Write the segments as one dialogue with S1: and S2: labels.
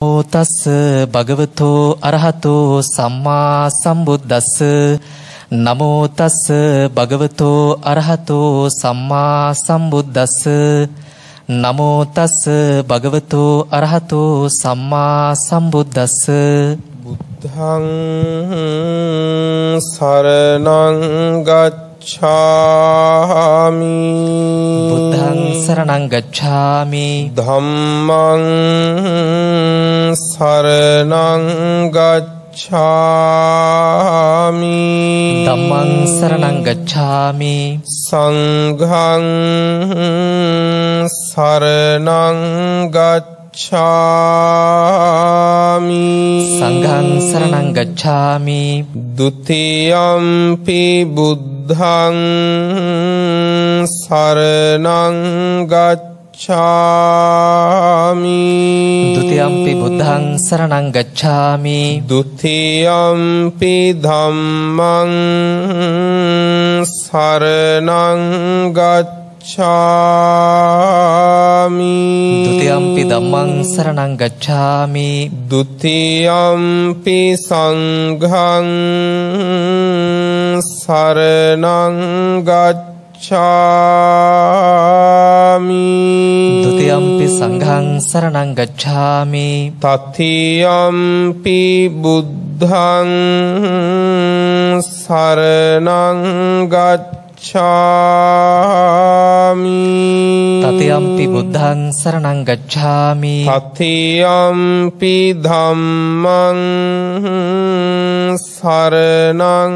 S1: නමෝ තස්ස භගවතෝ අරහතෝ සම්මා සම්බුද්දස්ස නමෝ තස්ස භගවතෝ අරහතෝ සම්මා සම්බුද්දස්ස නමෝ තස්ස භගවතෝ අරහතෝ සම්මා සම්බුද්දස්ස
S2: බුද්ධං සරණං ගච්ඡාමි
S1: බුද්ධං සරණං ගච්ඡාමි
S2: ධම්මං සරණං ගච්ඡාමි
S1: ධම්මං සරණං ගච්ඡාමි
S2: සංඝං සරණං ගච්ඡාමි
S1: සංඝං සරණං ගච්ඡාමි
S2: ဒုတိယံ පි බුද්ධං සරණං ගච්ඡාමි
S1: ဒုတိယံ පි බුද්ධං සරණං ගච්ඡාමි
S2: ဒုတိယံ පි ධම්මං සරණං ගච්ඡාමි
S1: ဒုတိယံ පි ධම්මං සරණං ගච්ඡාමි
S2: ဒုတိယံ පි සංඝං සරණං ගච්ඡාමි
S1: ဒုတိယံ පි සංඝං සරණං ගච්ඡාමි
S2: တတိယံ පි බුද්ධං සරණං ගච්ඡාමි
S1: တတိယံ පි බුද්ධං සරණං ගච්ඡාමි
S2: တတိယံ පි ධම්මං සරණං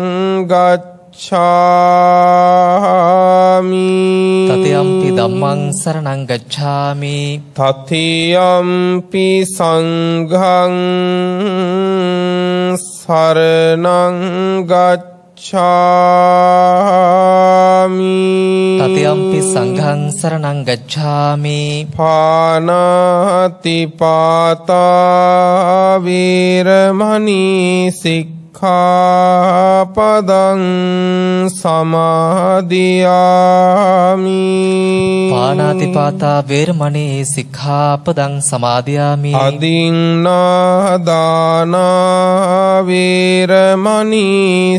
S2: ගච්ඡාමි
S1: တတိယံ පි ධම්මං සරණං ගච්ඡාමි
S2: တတိယံ පි සංඝං සරණං ගච්ඡාමි
S1: တတိယံ පි සංඝං සරණං ගච්ඡාමි
S2: ปานาติปาตาเวรมณีสิกขาปดังสมาดิยามิ
S1: පාණාතිපාතා වේරමණී සික්ඛාපදං සමාදියාමි
S2: อดินนาดานาเวรมณี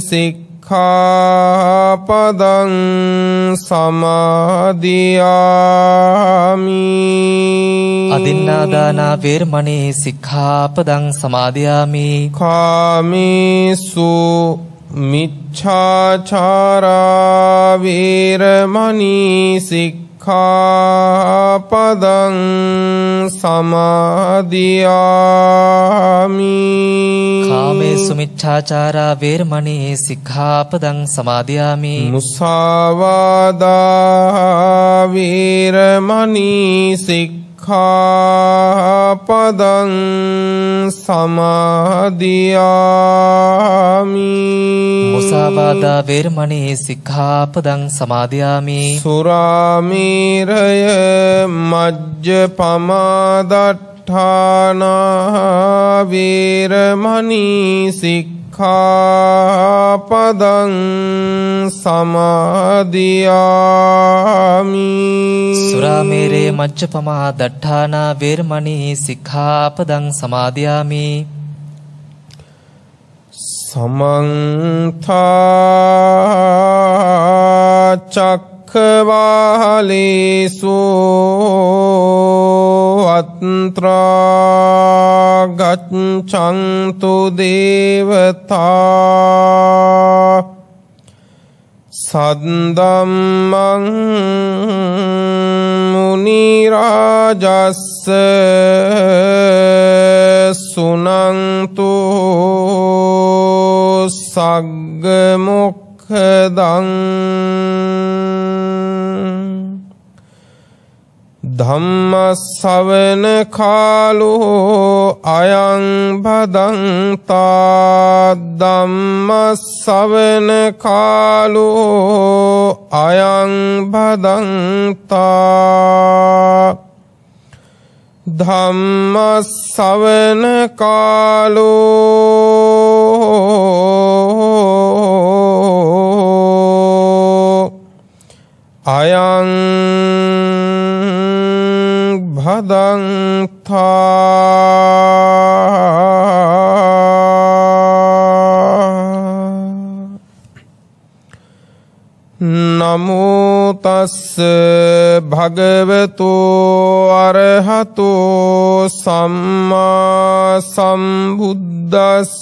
S2: สิกขาปดังสมาดิยามิ
S1: අදින්නාදානා වේරමණී සික්ඛාපදං සමාදියාමි
S2: คามิสุมิจฉาชาราเวรมณีสิกขาปดังสมาดิยามิ
S1: කාමේසු මිච්ඡාචාරා වේරමණී සික්ඛාපදං සමාදියාමි
S2: มุสาวาดาเวรมณีสิกขาปดังสมาดิยามิ
S1: මුසාවාදා වේරමණී සික්ඛාපදං සමාදියාමි
S2: สุรามิรยมัจจปมาดัฏฐานาเวรมณีสิกขาปดังสมาดิยามิ
S1: සුරාමේරේ මජ්ජපමා දට්ඨානා වේරමණී සික්ඛාපදං සමාදියාමි
S2: สมังทาจักขวาลิสุอัตตรากัจฉันตุเดวตาสัดดัมมังมุนิราจัสสะสุนันตุสักมุขดังธัมมสสวนขาโลอายังบดังตาธัมมสสวนขาโลอายังบดังตาธัมมสสวนขาโลอายัง භදන්තා නමෝ තස්ස භගවතු අරහතෝ සම්මා සම්බුද්දස්ස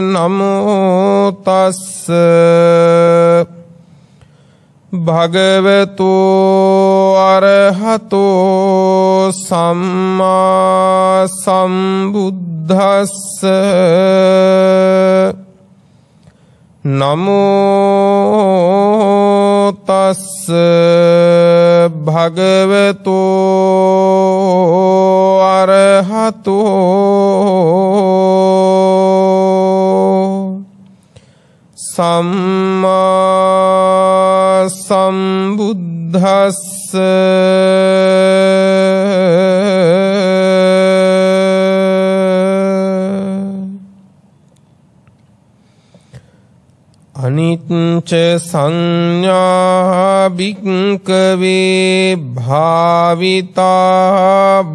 S2: නමෝ තස්ස භගවතු අරහතෝ සම්මා සම්බුද්දස්ස නමෝ තස්ස භගවතු අරහතෝ සම්මා සම්බුද්දස්ස අනිච්ච සංඥා භික්ඛවේ භාවිතා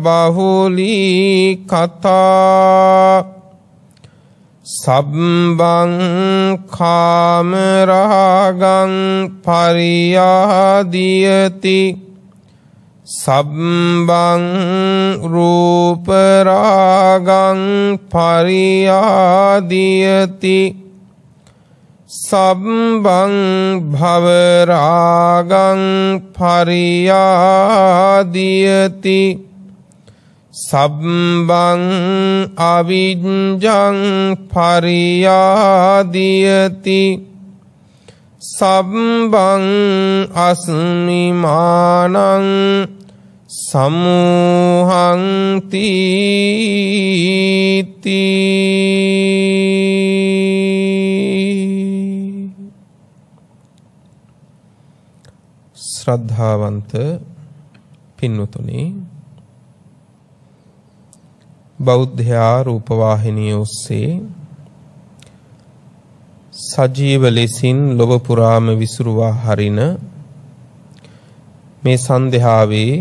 S2: බහුලී කතා සබ්බං කාම රාගං පරියාදියති සබ්බං රූප රාගං පරියාදියති සබ්බං භව රාගං පරියාදියති සබ්බං අවිජ්ජං පරියාදියති සබ්බං අස්මිමානං සමූහං තීති ශ්‍රද්ධාවන්ත පින්වතුනි, බෞද්ධයා රූපවාහිනිය ඔස්සේ සජීව ලෙසින් ලොව පුරාම විසුරුවා හරින මේ සන්ධ්‍යාවේ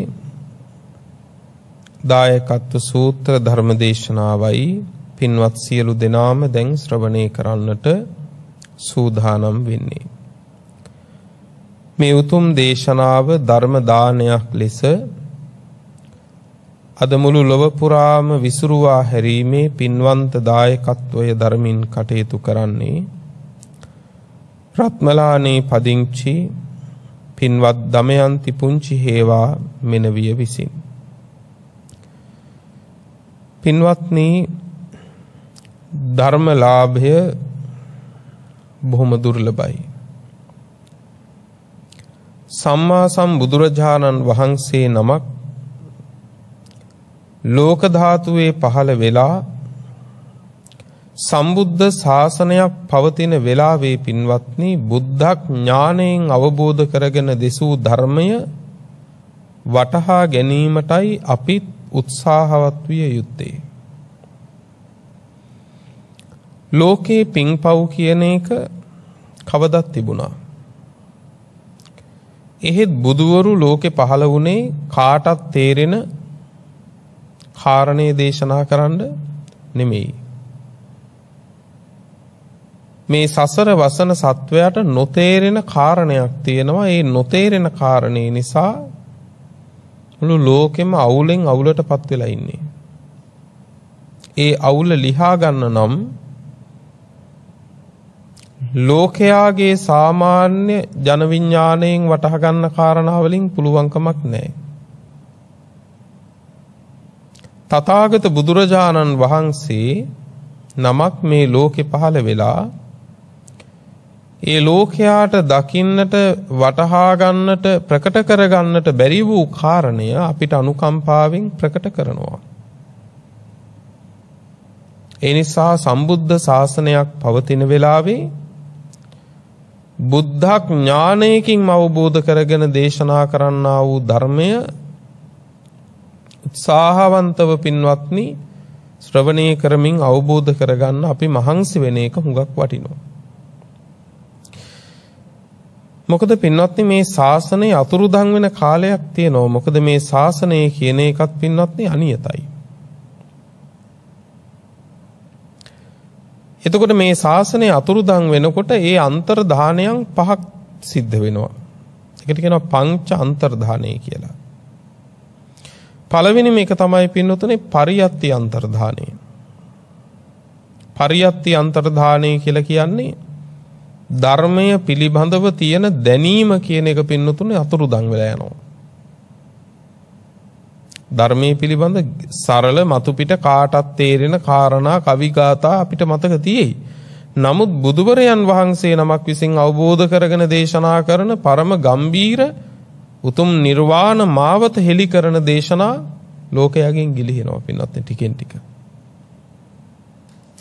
S2: දායකත්ව සූත්‍ර ධර්මදේශනාවයි පින්වත් සියලු දෙනාම දැන් ශ්‍රවණය කරන්නට සූදානම් වෙන්නේ. මේ උතුම් දේශනාව ධර්ම දානයක් ලෙස අද මුළු ලොව පුරාම විසුරුවා හැරීමේ පින්වන්ත දායකත්වය ධර්මින් කටයුතු කරන්නේ රත්මලානේ පදිංචි පින්වත් දමයන්ති පුංචි හේවා මෙනවිය විසින්. පින්වත්නි, ධර්මලාභය බොහොම දුර්ලභයි. සම්මා සම්බුදුරජාණන් වහන්සේ නමක් ලෝක ධාතුවේ පහළ වෙලා සම්බුද්ධ ශාසනයක් පවතින වෙලාවේ පින්වත්නි, බුද්ධ ඥාණයෙන් අවබෝධ කරගෙන දෙසූ ධර්මය වටහා ගැනීමටයි අපි උත්සාහවත් විය යුත්තේ. ලෝකේ පින්පව් කියන එක කවදත් තිබුණා. එහෙත් බුදුවරු ලෝකේ පහළ වුණේ කාටත් තේරෙන කාරණේ දේශනා කරන්න නෙමෙයි. මේ සසර වසන සත්වයාට නොතේරෙන කාරණයක් තියෙනවා. ඒ නොතේරෙන කාරණේ නිසා මුළු ලෝකෙම අවුලෙන් අවුලටපත් වෙලා ඉන්නේ. ඒ අවුල ලිහා ගන්න නම් ලෝකයාගේ සාමාන්‍ය ජන විඥාණයෙන් වටහා ගන්න කාරණා වලින් පුළුවන්කමක් නැහැ. තථාගත බුදුරජාණන් වහන්සේ නමක් මේ ලෝකේ පහළ වෙලා ඒ ලෝකයාට දකින්නට වටහා ගන්නට ප්‍රකට කර ගන්නට බැරි වූ කාරණය අපිට අනුකම්පාවෙන් ප්‍රකට කරනවා. ඒ නිසා සම්බුද්ධ ශාසනයක් පවතින වෙලාවේ බුද්ධ ඥානයකින් අවබෝධ කරගෙන දේශනා කරන්නා වූ ධර්මය උත්සාහවන්තව පින්වත්නි ශ්‍රවණය කරමින් අවබෝධ කරගන්න අපි මහන්සි වෙන එක හුඟක් වටිනවා. මොකද පින්වත්නි මේ ශාසනය අතුරුදන් වෙන කාලයක් තියෙනවා. මොකද මේ ශාසනය කියන එකත් පින්වත්නි අනියතයි. එතකොට මේ ශාසනය අතුරුදන් වෙනකොට ඒ අන්තර්ධානයන් පහක් සිද්ධ වෙනවා. ඒකට කියනවා පංච අන්තර්ධානය කියලා. පළවෙනිම එක තමයි පින්නතුනේ පරියත්ති අන්තර්ධානය. පරියත්ති අන්තර්ධානය කියලා කියන්නේ ධර්මය පිළිබඳව තියෙන දැනීම කියන එක පින්නතුනේ අතුරුදන් වෙලා යනවා. ධර්මයේ පිළිබඳ සරල මතු පිට කාටත් තේරෙන කාරණා කවි ගාථා අපිට මතක තියෙයි. නමුත් බුදුවරයන් වහන්සේ නමක් විසින් අවබෝධ කරගෙන දේශනා කරන පරම ගම්බීර උතුම් නිර්වාණ මාවත හෙළි කරන දේශනා ලෝකයෙන් ගිලිහෙනවා පින්වත් ටිකෙන් ටික.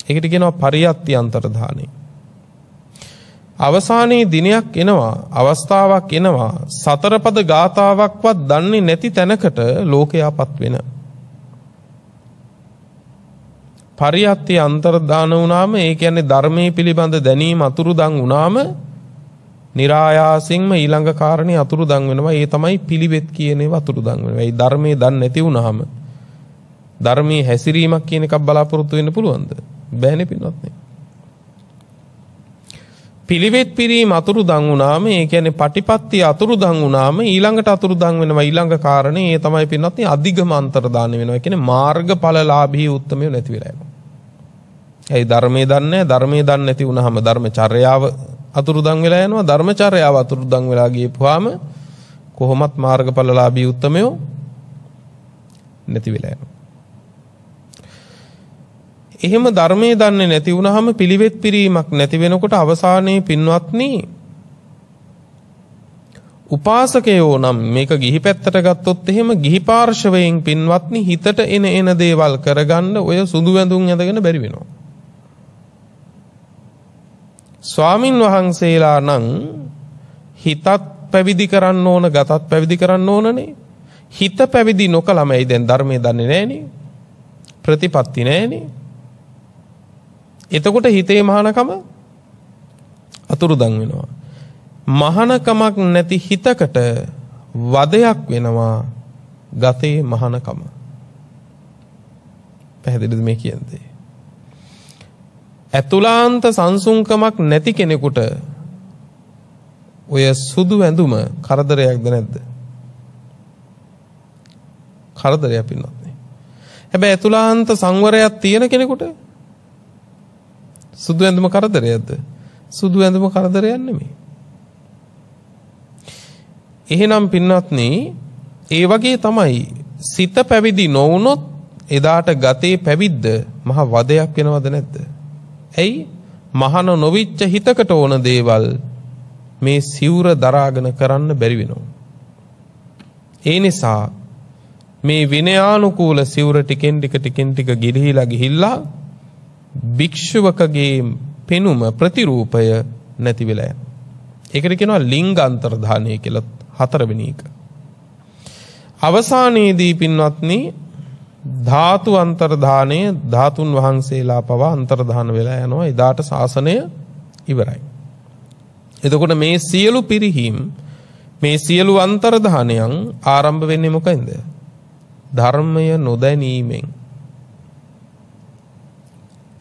S2: ඒකට කියනවා පරියත්ති අන්තර්ධානය. අවසානයේ දිනයක් එනවා, අවස්ථාවක් එනවා සතර පද ගාථාවක්වත් දන්නේ නැති තැනකට ලෝකයාපත් වෙන. පරියත්ති අන්තර්ධාන වුණාම ඒ කියන්නේ ධර්මයේ පිළිබඳ දැනීම අතුරුදන් වුණාම નિરાයාසින්ම ඊළඟ කාරණේ අතුරුදන් වෙනවා. ඒ තමයි පිළිවෙත් කියන ඒවා අතුරුදන් වෙනවා. ඒ ධර්මයේ දන්නේ නැති වුණාම ධර්මයේ හැසිරීමක් කියන එකක් බලාපොරොත්තු වෙන්න පුළුවන්ද? බෑනේ පින්වත් නේ. පිළිවෙත් පිරීම අතුරුදන් වුණාම ඒ කියන්නේ පටිපත්‍ය අතුරුදන් වුණාම ඊළඟට අතුරුදන් වෙනවා ඊළඟ කාරණේ ඒ තමයි පින්වත් නේ අධිගම අන්තර්දාන වෙනවා. ඒ කියන්නේ මාර්ගඵලලාභී උත්තමයෝ නැති වෙලා යනවා. ඒ ධර්මයේ දන්නේ නැති වුණාම ධර්මචර්යාව අතුරුදන් වෙලා යනවා. ධර්මචර්යාව අතුරුදන් වෙලා ගියපුවාම කොහොමත් මාර්ගඵලලාභී උත්තමයෝ නැති වෙලා යනවා. එහෙම ධර්මයේ දන්නේ නැති වුණාම පිළිවෙත් පිරීමක් නැති වෙනකොට අවසානයේ පින්වත්නි උපාසකයෝ නම් මේක ගිහි පැත්තට ගත්තොත් එහෙම ගිහි පාර්ශවයෙන් පින්වත්නි හිතට එන දේවල් කරගන්න ඔය සුදු වැඳුම් ඇඳගෙන බැරි වෙනවා. ස්වාමින් වහන්සේලා නම් හිතත් පැවිදි කරන්න ඕන, ගතත් පැවිදි කරන්න ඕනනේ. හිත පැවිදි නොකළමයි දැන් ධර්මයේ දන්නේ නැහනේ. ප්‍රතිපත්ති නැහනේ. එතකොට හිතේ මහානකම අතුරුදන් වෙනවා. මහානකමක් නැති හිතකට වදයක් වෙනවා ගතේ මහානකම. පැහැදිලිද මේ කියන්නේ? අතුලාන්ත සංසුන්කමක් නැති කෙනෙකුට ඔය සුදු ඇඳුම කරදරයක්ද නැද්ද? කරදරයක් පින්නත් නේ. හැබැයි අතුලාන්ත සංවරයක් තියෙන කෙනෙකුට සුදු ඇඳුම කරදරයක්ද? සුදු ඇඳුම කරදරයක් නෙමෙයි. එහෙනම් පින්වත්නි ඒ වගේ තමයි සිත පැවිදි නොවුනොත් එදාට ගතේ පැවිද්ද මහ වදයක් වෙනවද නැද්ද? ඇයි? මහාන නොවිච්ච හිතකට ඕන දේවල් මේ සිවුර දරාගෙන කරන්න බැරි වෙනවා. ඒ නිසා මේ විනයානුකූල සිවුර ටිකෙන් ටික ගිහිලා භික්ෂුවකගේ පෙනුම ප්‍රතිරූපය නැති වෙලා යනවා. ඒකට කියනවා ලිංග අන්තර්ධානය කියලා හතරවෙනි එක. අවසානයේදී පින්වත්නි ධාතු අන්තර්ධානය ධාතුන් වහන්සේලා පවා අන්තර්ධාන වෙලා යනවා. එදාට ශාසනය ඉවරයි. එතකොට මේ සියලු පිරිහීම් මේ සියලු අන්තර්ධානයන් ආරම්භ වෙන්නේ මොකෙන්ද? ධර්මය නොදැනීමෙන්.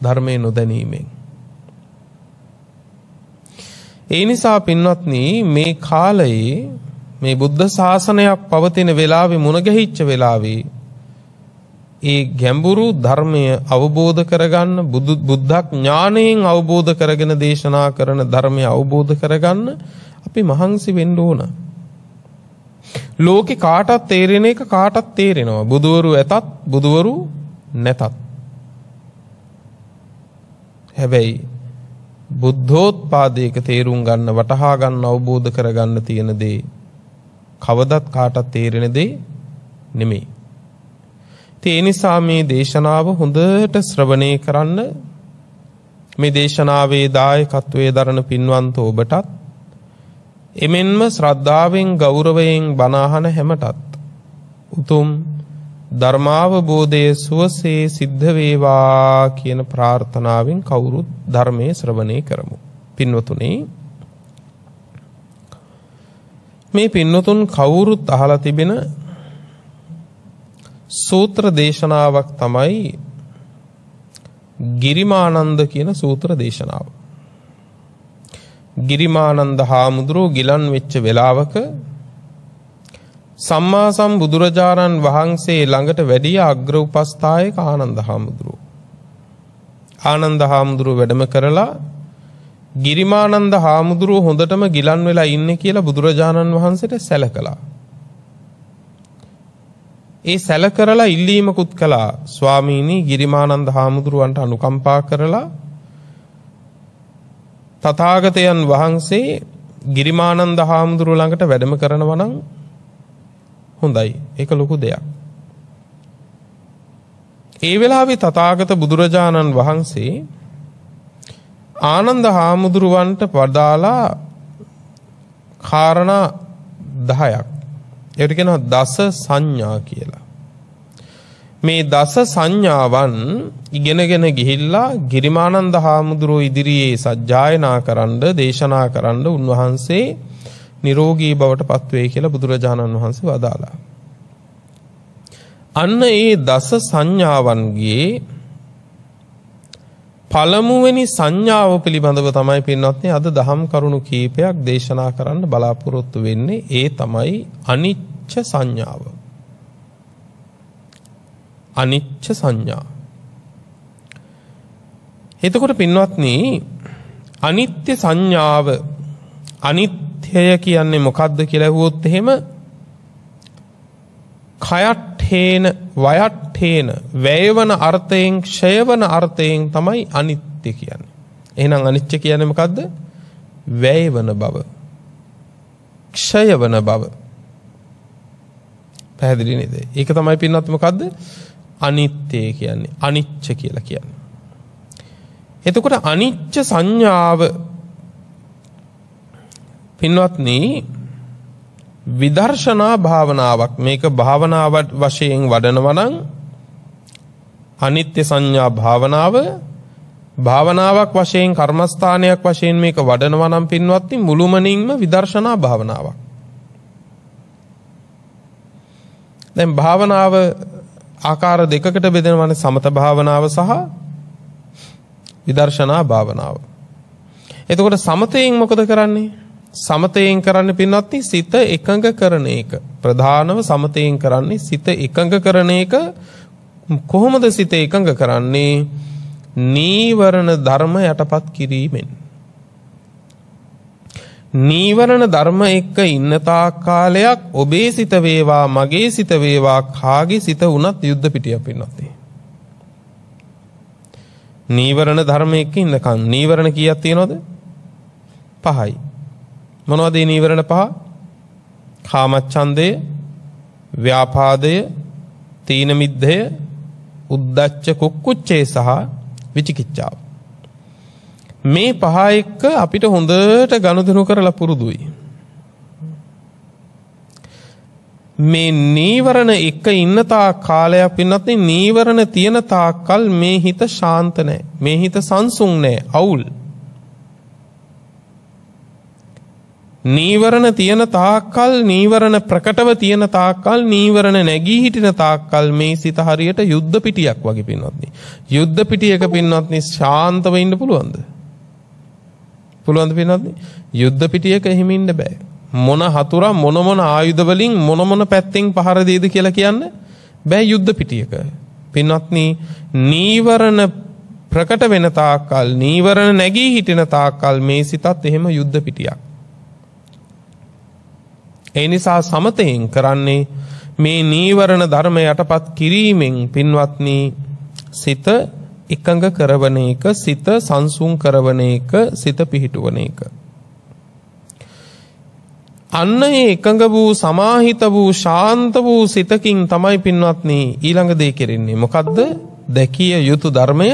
S2: ධර්මය නොදැනීමෙන්. ඒ නිසා පින්වත්නි මේ කාලයේ මේ බුද්ධ ශාසනයක් පවතින වෙලාවේ මුණ ගැහිච්ච වෙලාවේ ඒ ගැඹුරු ධර්මය අවබෝධ කරගන්න බුද්ධ ඥාණයෙන් අවබෝධ කරගෙන දේශනා කරන ධර්මය අවබෝධ කරගන්න අපි මහන්සි වෙන්න ඕන. ලෝකේ කාටත් තේරෙන එක කාටත් තේරෙනවා. බුදවරු ඇතත් බුදවරු නැතත්. හැබැයි බුද්ධෝත්පාදයක තේරුම් ගන්න වටහා ගන්න අවබෝධ කරගන්න තියෙන දේ කවදත් කාටත් තේරෙන දේ නෙමෙයි. ඒ නිසා මේ දේශනාව හොඳට ශ්‍රවණය කරන්න. මේ දේශනාවේ දායකත්වයේ දරන පින්වන්ත ඔබටත් එමෙන්ම ශ්‍රද්ධාවෙන් ගෞරවයෙන් බණ අහන හැමටත් උතුම් ධර්මාවබෝධය සුවසේ සිද්ධ වේවා කියන ප්‍රාර්ථනාවෙන් කවුරුත් ධර්මයේ ශ්‍රවණය කරමු. පින්වතුනි මේ පින්වතුන් කවුරුත් අහලා තිබෙන සූත්‍ර දේශනාවක් තමයි ගිරිමානන්ද කියන සූත්‍ර දේශනාව. ගිරිමානන්ද හාමුදුරුවෝ ගිලන් වෙච්ච වෙලාවක සම්මා සම්බුදුරජාණන් වහන්සේ ළඟට වැඩිය අග්‍ර උපස්ථායක ආනන්ද හාමුදුරුවෝ. ආනන්ද හාමුදුරුවෝ වැඩම කරලා ගිරිමානන්ද හාමුදුරුවෝ හොඳටම ගිලන් වෙලා ඉන්නේ කියලා බුදුරජාණන් වහන්සේට සැලකලා. ඒ සැලකරලා ඉල්ලීමකුත් කළා. ස්වාමීනි ගිරිමානන්ද හාමුදුරුවන්ට අනුකම්පා කරලා තථාගතයන් වහන්සේ ගිරිමානන්ද හාමුදුරුවෝ ළඟට වැඩම කරනවා නම් හොඳයි. ඒක ලොකු දෙයක්. ඒ වෙලාවේ තථාගත බුදුරජාණන් වහන්සේ ආනන්ද හාමුදුරුවන්ට වදාලා කාරණා 10ක්. ඒකට කියනවා දස සංඥා කියලා. මේ දස සංඥාවන් ඉගෙනගෙන ගිහිල්ලා ගිරිමානන්ද හාමුදුරුවෝ ඉදිරියේ සජ්ජායනා කරන්න, දේශනා කරන්න උන්වහන්සේ නිරෝගී බවට පත් වේ කියලා බුදුරජාණන් වහන්සේ වදාලා. අන්න ඒ දස සංඥාවන්ගේ පළමුවෙනි සංඥාව පිළිබඳව තමයි පින්වත්නි අද දහම් කරුණු කීපයක් දේශනා කරන්න බලාපොරොත්තු වෙන්නේ. ඒ තමයි අනිච්ච සංඥාව. අනිච්ච සංඥා. එතකොට පින්වත්නි අනිත්‍ය සංඥාව, අනිත්‍යය කියන්නේ මොකක්ද කියලා අහුවොත් එහෙම කයට්ඨේන වයට්ඨේන වැයවන අර්ථයෙන් ක්ෂයවන අර්ථයෙන් තමයි අනිත්‍ය කියන්නේ. එහෙනම් අනිත්‍ය කියන්නේ මොකද්ද? වැයවන බව, ක්ෂයවන බව. පැහැදිලි නේද? ඒක තමයි පින්නත් මොකද්ද? අනිත්‍ය කියන්නේ, අනිච්ච කියලා කියන්නේ. එතකොට අනිච්ච සංඥාව පින්වත්නි විදර්ශනා භාවනාවක්. මේක භාවනාව වශයෙන් වඩනවා නම් අනිත්‍ය සංඥා භාවනාව භාවනාවක් වශයෙන් කර්මස්ථානයක් වශයෙන් මේක වඩනවා නම් පින්වත්නි මුළුමනින්ම විදර්ශනා භාවනාවක්. දැන් භාවනාව ආකාර දෙකකට බෙදෙනවානේ, සමත භාවනාව සහ විදර්ශනා භාවනාව. එතකොට සමතයෙන් මොකද කරන්නේ? සමතයෙන් කරන්නේ පින්වත්නි සිත එකඟ කරන එක. ප්‍රධානව සමතයෙන් කරන්නේ සිත එකඟ කරන එක. කොහොමද සිත එකඟ කරන්නේ? නීවරණ ධර්ම යටපත් කිරීමෙන්. නීවරණ ධර්ම එක්ක ඉන්න තාක් කාලයක් ඔබේ සිත වේවා, මගේ සිත වේවා, කාගේ සිත වුණත් යුද්ධ පිටියක් පින්වත්නි. නීවරණ ධර්ම එක්ක ඉන්නකම් නීවරණ කීයක් තියෙනවද? 5යි. මොනවද මේ නීවරණ 5? කාමච්ඡන්දය, ව්‍යාපාදය, තීන මිද්ධය, උද්ධච්ච කුක්කුච්චේ සහ විචිකිච්ඡාව. මේ 5 එක්ක අපිට හොඳට ගනුදෙනු කරලා පුරුදුයි. මේ නීවරණ එක්ක ඉන්න තාක් කාලයක් පින්නත් නීවරණ තියෙන තාක්කල් මේ හිත ශාන්ත නැහැ. මේ හිත සංසුන් නැහැ, අවුල්. නීවරණ තියෙන තාක්කල්, නීවරණ ප්‍රකටව තියෙන තාක්කල්, නීවරණ නැගී හිටින තාක්කල් මේ සිත හරියට යුද්ධ පිටියක් වගේ පින්වත්නි. යුද්ධ පිටියක පින්වත්නි ශාන්තව ඉන්න පුළුවන්ද? පුළුවන්ද පින්වත්නි? යුද්ධ පිටියක එහෙම ඉන්න බෑ. මොන හතුරා මොන ආයුධ වලින් මොන පැත්තෙන් පහර දෙයිද කියලා කියන්න බෑ යුද්ධ පිටියක. පින්වත්නි නීවරණ ප්‍රකට වෙන තාක්කල්, නීවරණ නැගී හිටින තාක්කල් මේ සිතත් එහෙම යුද්ධ පිටියක්. ඒ නිසා සමතයෙන් කරන්නේ මේ නීවරණ ධර්ම යටපත් කිරීමෙන් පින්වත්නි සිත එකඟ කරවන එක, සිත සංසුන් කරවන එක, සිත පිහිටුවන එක. අන්න ඒ එකඟ වූ, සමාහිත වූ, ශාන්ත වූ සිතකින් තමයි පින්වත්නි ඊළඟ දේ කෙරෙන්නේ. මොකද්ද? දැකිය යුතු ධර්මය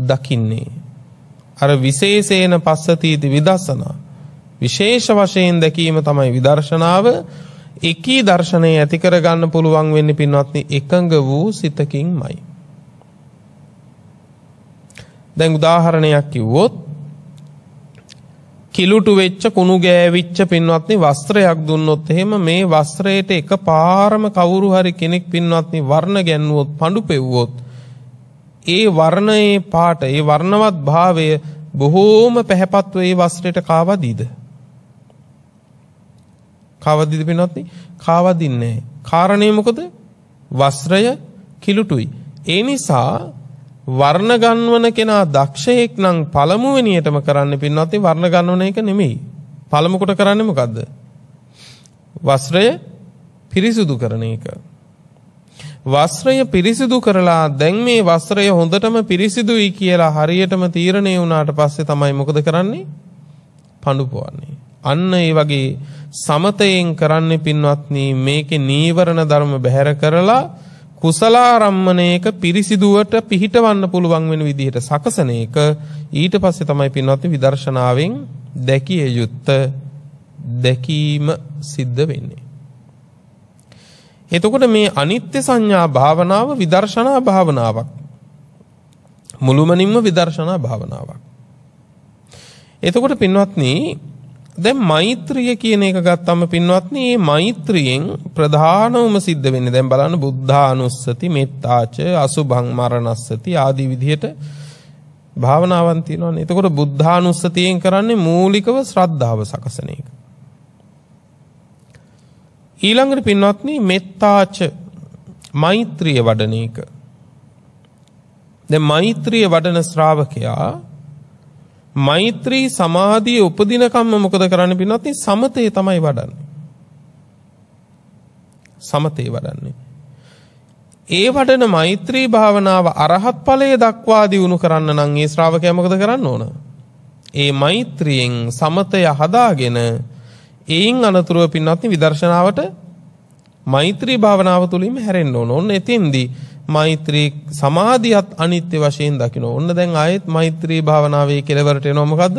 S2: දකින්නේ. අර විශේෂේන පස්සතිති විදර්ශනා, විශේෂ වශයෙන් දැකීම තමයි විදර්ශනාව. එකී දර්ශනය ඇති කර ගන්න පුළුවන් වෙන්නේ පින්වත්නි එකඟ වූ සිතකින්මයි. දැන් උදාහරණයක් කිව්වොත්, කිලුටු වෙච්ච, කුණු ගෑවිච්ච පින්වත්නි වස්ත්‍රයක් දුන්නොත් එහෙම මේ වස්ත්‍රයට එකපාරම කවුරු හරි කෙනෙක් පින්වත්නි වර්ණ ගැන්නුවොත්, පඳු පෙව්වොත්, ඒ වර්ණයේ පාට, ඒ වර්ණවත් භාවය බොහෝම පැහැපත්ව ඒ වස්ත්‍රයට කාවදීද? කාවදීද පින්වත්නි? කාවදින්නේ නැහැ. කාරණේ මොකද? වස්ත්‍රය කිලුටුයි. ඒ නිසා වර්ණ ගන්වන කෙනා දක්ෂයෙක් නම් පළමුවෙනියටම කරන්නේ පින්වත්නි වර්ණ ගන්වන එක නෙමෙයි. පළමු කොට කරන්නේ මොකද්ද? වස්ත්‍රය පිරිසිදු කරන එක. වස්ත්‍රය පිරිසිදු කරලා දැන් මේ වස්ත්‍රය හොඳටම පිරිසිදුයි කියලා හරියටම තීරණය වුණාට පස්සේ තමයි මොකද කරන්නේ? පඳු පොවන්නේ. අන්න ඒ වගේ සමතයෙන් කරන්නේ පින්වත්නි මේකේ නීවරණ ධර්ම බැහැර කරලා කුසලාරම්මණයක පිරිසිදුවට පිහිටවන්න පුළුවන් වෙන විදිහට සකසන එක. ඊට පස්සේ තමයි පින්වත්නි විදර්ශනාවෙන් දැකිය යුත්ත දැකීම සිද්ධ වෙන්නේ. එතකොට මේ අනිත්‍ය සංඥා භාවනාව විදර්ශනා භාවනාවක්. මුළුමනින්ම විදර්ශනා භාවනාවක්. එතකොට පින්වත්නි දැන් මෛත්‍රිය කියන එක ගත්තම පින්වත්නි මේ මෛත්‍රියෙන් ප්‍රධානවම සිද්ධ වෙන්නේ දැන් බලන්න බුද්ධානුස්සති මෙත්තාච අසුභං මරණස්සති ආදී විදිහට භාවනාවන් තියෙනවානේ. එතකොට බුද්ධානුස්සතියෙන් කරන්නේ මූලිකව ශ්‍රද්ධාව සකසන එක. ඊළඟට පින්වත්නි මෙත්තාච මෛත්‍රිය වඩන එක. දැන් මෛත්‍රිය වඩන ශ්‍රාවකයා මෛත්‍රී සමාධිය උපදිනකම්ම මොකද කරන්නේ පින්වත්නි? සමතේ තමයි වඩන්නේ. සමතේ වඩන්නේ. ඒ වඩන මෛත්‍රී භාවනාව අරහත් ඵලයේ දක්වා දියුණු කරන්න නම් ඒ ශ්‍රාවකයා මොකද කරන්න ඕන? ඒ මෛත්‍රියෙන් සමතය හදාගෙන ඒන් අනතුරුව පින්වත්නි විදර්ශනාවට මෛත්‍රී භාවනාව තුලින්ම හැරෙන්න ඕන. ඔන්න එතෙන්දී මෛත්‍රී සමාධියත් අනිත්‍ය වශයෙන් දකින්න. ඔන්න දැන් ආයෙත් මෛත්‍රී භාවනාවේ කෙලවරට එනවා මොකද්ද?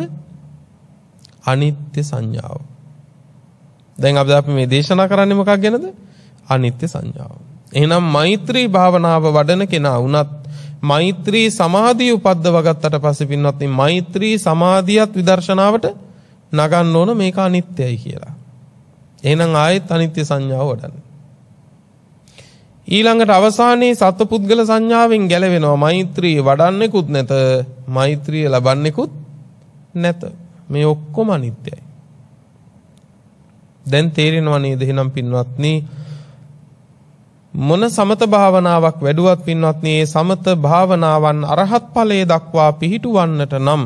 S2: අනිත්‍ය සංඥාව. දැන් අපි මේ දේශනා කරන්නේ මොකක් ගැනද? අනිත්‍ය සංඥාව. එහෙනම් මෛත්‍රී භාවනාව වඩන කෙනා වුණත් මෛත්‍රී සමාධිය උපද්දව ගත්තට පස්සේ පින්වත්නි මෛත්‍රී සමාධියත් විදර්ශනාවට නගන්න ඕන මේක අනිත්‍යයි කියලා. එහෙනම් ආයෙත් අනිත්‍ය සංඥාව වඩන්න. ඊළඟට අවසානයේ සත්පුද්ගල සංඥාවෙන් ගැලවෙනවා. මෛත්‍රිය වඩන්නෙකුත් නැත, මෛත්‍රිය ලබන්නෙකුත් නැත. මේ ඔක්කොම අනිත්‍යයි. දැන් තේරෙනව නේද එහෙනම් පින්වත්නි මොන සමත භාවනාවක් වැඩුවත් පින්වත්නි මේ සමත භාවනාවන් අරහත් ඵලයේ දක්වා පිහිටුවන්නට නම්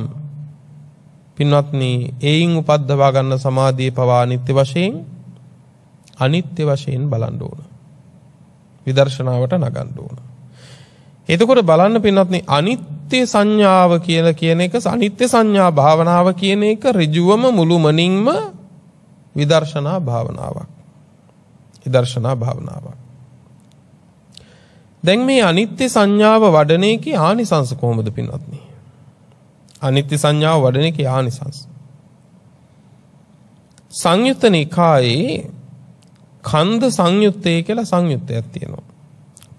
S2: පින්වත්නි ඒයින් උපද්දවා ගන්න සමාධියේ පවා අනිත්‍ය වශයෙන් බලන්න ඕන. විදර්ශනාවට නගන්න ඕන. එතකොට බලන්න පින්වත්නි අනිත්‍ය සංඥාව කියලා කියන එක අනිත්‍ය සංඥා භාවනාව කියන එක ඍජුවම මුළුමනින්ම විදර්ශනා භාවනාවක්. විදර්ශනා භාවනාවක්. දැන් මේ අනිත්‍ය සංඥාව වඩන එකේ ආනිසංස කොහොමද පින්වත්නි? අනිත්‍ය සංඥාව වඩන එකේ ආනිසංස. සංයුත්ත නිකායේ කන්ද සංයුත්තේ කියලා සංයුත්තයක් තියෙනවා.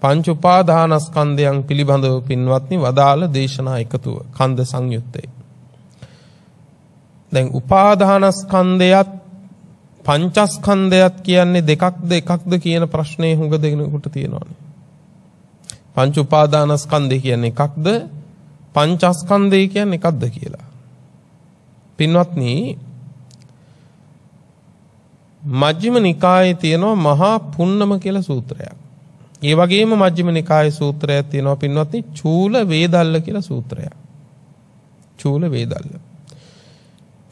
S2: පංච උපාදානස්කන්ධයන් පිළිබඳව පින්වත්නි වදාළ දේශනා එකතුව කන්ද සංයුත්තේ. දැන් උපාදානස්කන්ධයත් පංචස්කන්ධයත් කියන්නේ එකක්ද කියන ප්‍රශ්නේ හුඟ දෙනෙකුට තියෙනවානේ. පංච උපාදානස්කන්ධය කියන්නේ එකක්ද පංචස්කන්ධය කියන්නේ එකක්ද කියලා. පින්වත්නි මජ්ක්‍ධිම නිකායේ තියෙනවා මහා පුන්නම කියලා සූත්‍රයක්. ඒ වගේම මජ්ක්‍ධිම නිකායේ සූත්‍රයක් තියෙනවා පින්වත්නි චූල වේදල්ල කියලා සූත්‍රයක්. චූල වේදල්ල.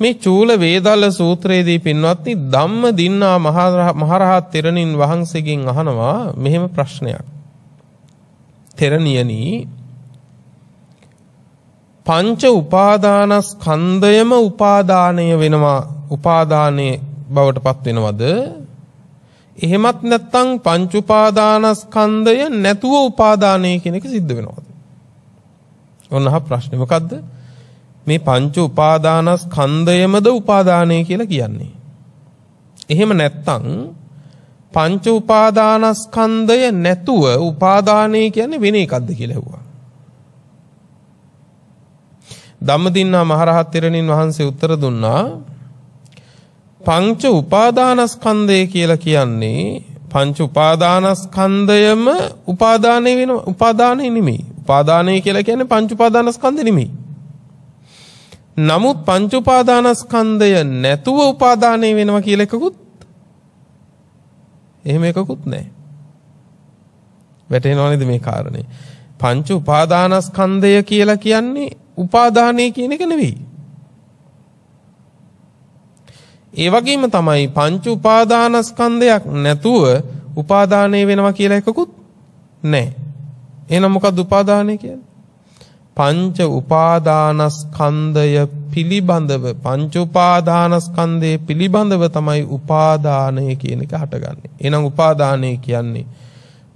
S2: මේ චූල වේදල්ල සූත්‍රයේදී පින්වත්නි ධම්මදින්නා මහරහත් තෙරණින් වහන්සේගෙන් අහනවා මෙහෙම ප්‍රශ්නයක්. තෙරණියනි පංච උපාදානස්කන්ධයම උපාදානය වෙනවා උපාදානයේ බවට පත් වෙනවද? එහෙමත් නැත්නම් පංච උපාදානස්කන්ධය නැතුව උපාදානය කියන එක සිද්ධ වෙනවද? ඔන්නහ ප්‍රශ්නේ මොකද්ද? මේ පංච උපාදානස්කන්ධයමද උපාදානය කියලා කියන්නේ. එහෙම නැත්නම් පංච උපාදානස්කන්ධය නැතුව උපාදානය කියන්නේ වෙන එකක්ද කියලා ඇහුවා. ධම්මදින්නා මහරහත් තෙරණින් වහන්සේ උත්තර දුන්නා පංච උපාදානස්කන්ධය කියලා කියන්නේ පංච උපාදානස්කන්ධයම උපාදානය වෙනවා. උපාදානය නෙමෙයි. උපාදානය කියලා කියන්නේ පංච උපාදානස්කන්ධ නෙමෙයි. නමුත් පංච උපාදානස්කන්ධය නැතුව උපාදානය වෙනවා කියලා එකකුත් එහෙම එකකුත් නැහැ. වැටෙනවද මේ කාරණේ? පංච උපාදානස්කන්ධය කියලා කියන්නේ උපාදානය කියන එක නෙවෙයි. ඒ වගේම තමයි පංච උපාදානස්කන්ධයක් නැතුව උපාදානය වෙනවා කියලා එකකුත් නැහැ. එහෙනම් මොකක්ද උපාදානය කියන්නේ? පංච උපාදානස්කන්ධය පිළිබඳව පංච උපාදානස්කන්ධයේ පිළිබඳව තමයි උපාදානය කියන එක හටගන්නේ. එහෙනම් උපාදානය කියන්නේ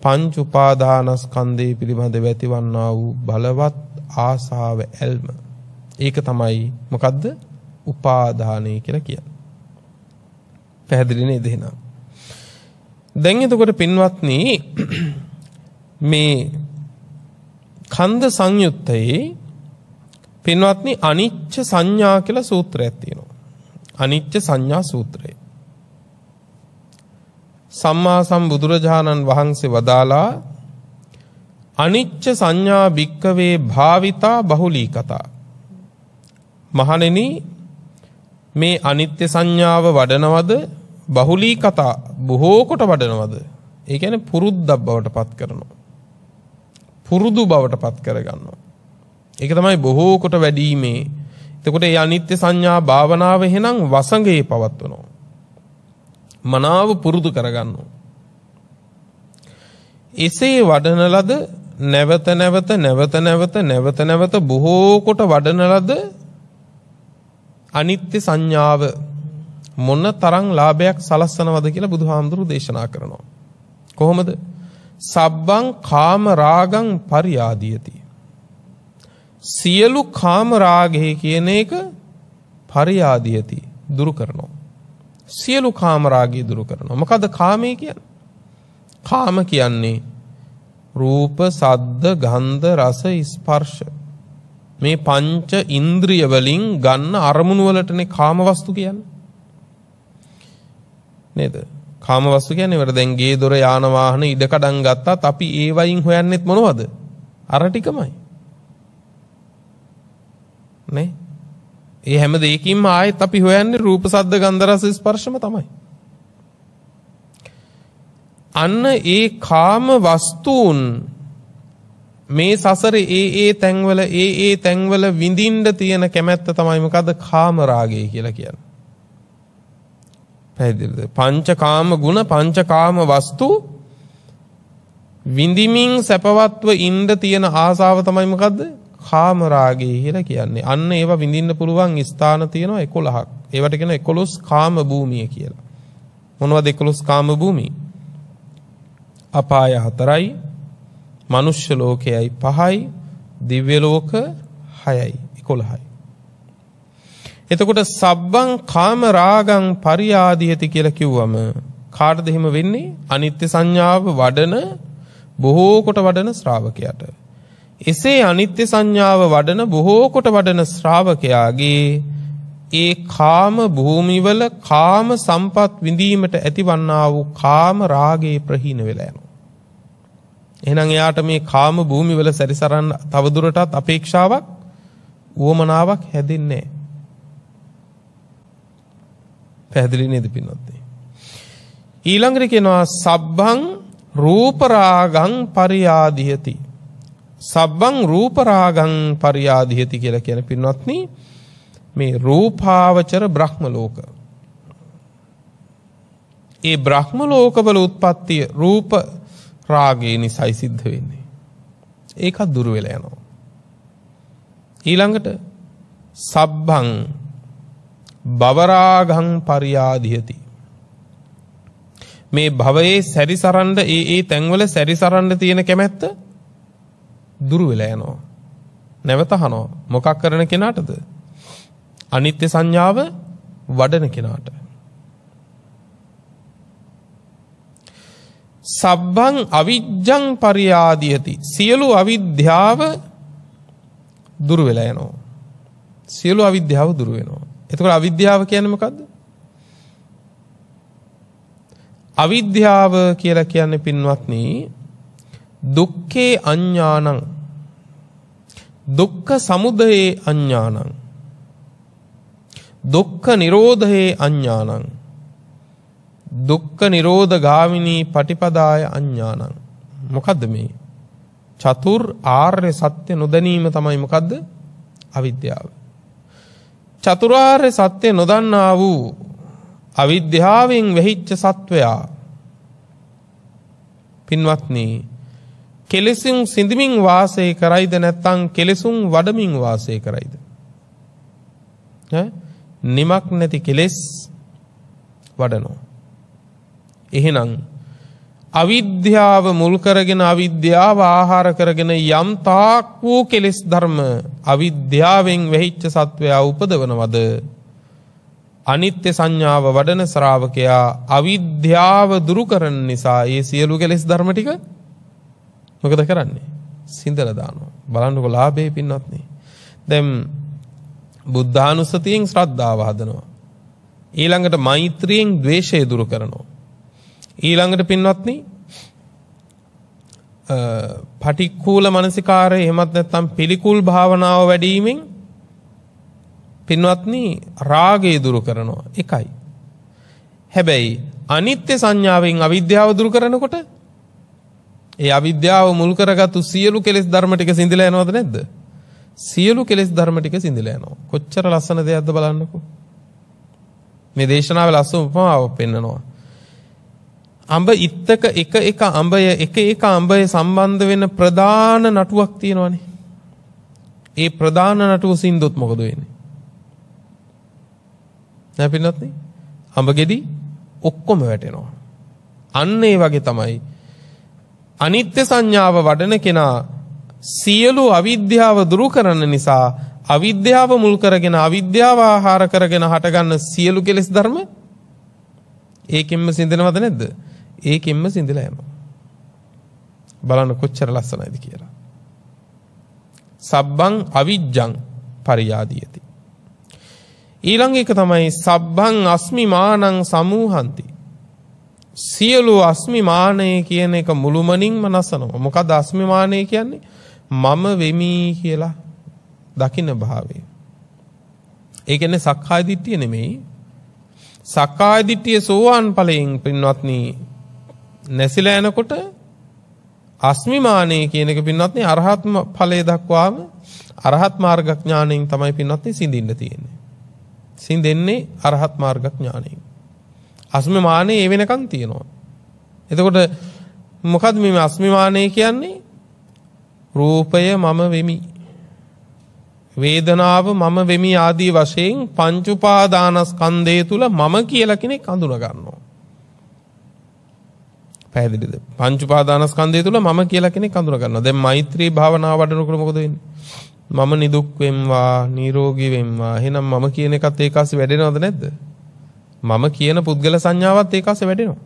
S2: පංච උපාදානස්කන්ධයේ පිළිබඳව ඇතිවන්නා වූ බලවත් ආසාව ඇල්ම. ඒක තමයි මොකද්ද? උපාදානය කියලා කියන්නේ. පැහැදිලි නේද එහෙනම්? දැන් එතකොට පින්වත්නි මේ කන්ද සංයුත්තේ පින්වත්නි අනිච්ච සංඥා කියලා සූත්‍රයක් තියෙනවා. අනිච්ච සංඥා සූත්‍රය. සම්මා සම්බුදුරජාණන් වහන්සේ වදාලා අනිච්ච සංඥා භික්කවේ භාවිතා බහුලී කතා. මහණෙනි මේ අනිත්‍ය සංඥාව වඩනවද බහුලී කතා බොහෝ කොට වඩනවද? ඒ කියන්නේ පුරුද්දක් බවට පත් කරනවා. පුරුදු බවට පත් කරගන්නවා. ඒක තමයි බොහෝ කොට වැඩිීමේ. එතකොට මේ අනිත්‍ය සංඥා භාවනාව එහෙනම් වසඟේ පවත්වනවා. මනාව පුරුදු කරගන්නවා. එසේ වඩන ලද නැවත නැවත නැවත නැවත නැවත නැවත බොහෝ කොට වඩන ලද අනිත්‍ය සංඥාව මොන තරම් ලාභයක් සලස්සනවද කියලා බුදුහාමුදුරු දේශනා කරනවා. කොහොමද? සබ්බං කාම රාගං පරියාදීයති. සියලු කාම රාගය කියන එක පරියාදීයති දුරු කරනවා. සියලු කාම රාගය දුරු කරනවා. මොකද කාමය කියන්නේ? කාම කියන්නේ රූප, සද්ද, ගන්ධ, රස, ස්පර්ශ මේ පංච ඉන්ද්‍රිය වලින් ගන්න අරමුණු වලටනේ කාම වස්තු කියන්නේ. නේද? කාම වස්තු කියන්නේ වල දැන් ගේ දොර යාන වාහන ඉඩකඩම් ගත්තත් අපි ඒ වයින් හොයන්නෙත් මොනවද? අර ටිකමයි. නේ? ඒ හැම දෙයකින්ම ආයෙත් අපි හොයන්නේ රූප, සද්ද, ගන්ධ, රස, ස්පර්ශම තමයි. අන්න ඒ කාම වස්තුන් මේ සසරේ ඒ තැන්වල විඳින්න තියෙන කැමැත්ත තමයි මොකද්ද? කාම රාගය කියලා කියන්නේ. පැහැදිලිද? පංචකාම ගුණ පංචකාම වස්තු විඳිමින් සැපවත්ව ඉන්න තියෙන ආසාව තමයි මොකද්ද? කාම රාගය කියලා කියන්නේ. අන්න ඒවා විඳින්න පුළුවන් ස්ථාන තියෙනවා 11ක්. ඒවට කියන 11 කාම භූමිය කියලා. මොනවද 11 කාම භූමිය? අපාය 4යි, මනුෂ්‍ය ලෝකයයි 5යි, දිව්‍ය ලෝක 6යි 11යි. එතකොට සබ්බං කාම රාගං පරියාදීයති කියලා කිව්වම කාටද එහෙම වෙන්නේ? අනිත්‍ය සංඥාව වඩන බොහෝ කොට වඩන ශ්‍රාවකයාට. එසේ අනිත්‍ය සංඥාව වඩන බොහෝ කොට වඩන ශ්‍රාවකයාගේ ඒ කාම භූමිවල කාම සම්පත් විඳීමට ඇතිවන්නා වූ කාම රාගේ ප්‍රහීන වෙලා යනවා. එහෙනම් එයාට මේ කාම භූමිවල සැරිසරන්න තවදුරටත් අපේක්ෂාවක් උවමනාවක් හැදෙන්නේ නැහැ. පැහැදිලි නේද පින්වත්නි? ඊළඟට කියනවා සබ්බං රූප රාගං පරියාදීයති. සබ්බං රූප රාගං පරියාදීයති කියලා කියන පින්වත්නි මේ රූපාවචර බ්‍රහ්ම ලෝක. ඒ බ්‍රහ්ම ලෝකවල උත්පත්තිය රූප රාගය නිසායි සිද්ධ වෙන්නේ. ඒකත් දුර වෙලා යනවා. ඊළඟට සබ්බං භවරාගං පරියාදීයති. මේ භවයේ සැරිසරන්න ඒ තැන්වල සැරිසරන්න තියෙන කැමැත්ත දුර වෙලා යනවා. නැවත අහනවා. මොකක් කරන කෙනාටද? අනිත්‍ය සංඥාව වඩන කෙනාට. සබ්බං අවිජ්ජං පරියාදීයති. සියලු අවිද්‍යාව දුර වෙලා යනවා. සියලු අවිද්‍යාව දුර වෙනවා. එතකොට අවිද්‍යාව කියන්නේ මොකද්ද? අවිද්‍යාව කියලා කියන්නේ පින්වත්නි දුක්ඛේ අඥානං දුක්ඛ සමුදයේ අඥානං දුක්ඛ නිරෝධේ අඤ්ඤාණං දුක්ඛ නිරෝධ ගාමිනී පටිපදාය අඤ්ඤාණං. මොකද්ද මේ? චතුර් ආර්ය සත්‍ය නොදැනීම තමයි මොකද්ද? අවිද්‍යාව. චතුරාර්ය සත්‍ය නොදන්නා වූ අවිද්‍යාවෙන් වෙහිච්ච සත්වයා පින්වත්නි කෙලෙසුන් සිඳමින් වාසය කරයිද නැත්නම් කෙලෙසුන් වඩමින් වාසය කරයිද? නිමක් නැති කෙලෙස් වඩනවා. එහෙනම් අවිද්‍යාව මුල් කරගෙන අවිද්‍යාව ආහාර කරගෙන යම් තාක් වූ කෙලෙස් ධර්ම අවිද්‍යාවෙන් වෙහිච්ච සත්වයා උපදවනවද? අනිත්‍ය සංඥාව වඩන ශ්‍රාවකයා අවිද්‍යාව දුරු කරන නිසා ඒ සියලු කෙලෙස් ධර්ම ටික මොකද කරන්නේ? සිඳලා දානවා. බලන්නකො ලාභේ පින්වත්නි. දැන් බුද්ධානුස්සතියෙන් ශ්‍රද්ධාව හදනවා. ඊළඟට මෛත්‍රියෙන් ද්වේෂය දුරු කරනවා. ඊළඟට පින්වත්නි පටික්කුල මනසිකාරය එහෙමත් නැත්නම් පිළිකුල් භාවනාව වැඩිවීමෙන් පින්වත්නි රාගය දුරු කරනවා. එකයි. හැබැයි අනිත්‍ය සංඥාවෙන් අවිද්‍යාව දුරු කරනකොට ඒ අවිද්‍යාව මුල් කරගත්තු සියලු කෙලෙස් ධර්ම ටික සිඳිලා යනවද නැද්ද? සියලු කෙලෙස් ධර්ම ටික සිඳිලා යනවා. කොච්චර ලස්සන දෙයක්ද බලන්නකෝ. මේ දේශනාවේ ලස්සන උපමාවක් පෙන්නනවා. අඹ ඉත්තක එක අඹය සම්බන්ධ වෙන ප්‍රධාන නටුවක් තියෙනවානේ. ඒ ප්‍රධාන නටුව සින්දොත් මොකද වෙන්නේ? නෑ පින්නත්නේ. අඹ ගෙඩි ඔක්කොම වැටෙනවා. අන්න ඒ වගේ තමයි අනිත්‍ය සංඥාව වඩන කෙනා සියලු අවිද්‍යාව දුරු කරන නිසා අවිද්‍යාව මුල් කරගෙන අවිද්‍යාව ආහාර කරගෙන හටගන්න සියලු කෙලෙස් ධර්ම ඒකෙන්ම සිඳනවද නැද්ද? ඒකෙන්ම සිඳලා යනවා. බලන්න කොච්චර ලස්සනයිද කියලා. සබ්බං අවිජ්ජං පරියාදීයති. ඊළඟ එක තමයි සබ්බං අස්මිමානං සමූහන්ති. සියලු අස්මිමානය කියන එක මුළුමනින්ම නසනවා. මොකද අස්මිමානය කියන්නේ? මම වෙමි කියලා දකින්න භාවය. ඒ කියන්නේ සක්කාය දිට්ඨිය නෙමෙයි. සක්කාය දිට්ඨිය සෝවාන් ඵලයෙන් පින්වත්නි නැසිලා යනකොට අස්මිමානය කියන එක පින්වත්නි අරහත් ඵලයේ දක්වාම අරහත් මාර්ග ඥාණයෙන් තමයි පින්වත්නි සිඳින්න තියෙන්නේ. සිඳෙන්නේ අරහත් මාර්ග ඥාණයෙන්. අස්මිමානය ඒ වෙනකන් තියෙනවා. එතකොට මොකද්ද මේ අස්මිමානය කියන්නේ? රූපය මම වෙමි. වේදනාව මම වෙමි ආදී වශයෙන් පංච උපාදානස්කන්ධය තුල මම කියලා කෙනෙක් හඳුනා ගන්නවා. පැහැදිලිද? පංච උපාදානස්කන්ධය තුල මම කියලා කෙනෙක් හඳුනා ගන්නවා. දැන් මෛත්‍රී භාවනාව වඩනකොට මොකද වෙන්නේ? මම නිදුක් වෙම්වා, නිරෝගී වෙම්වා. එහෙනම් මම කියන එකත් ඒකාසේ වැඩෙනවද නැද්ද? මම කියන පුද්ගල සංඥාවත් ඒකාසේ වැඩෙනවා.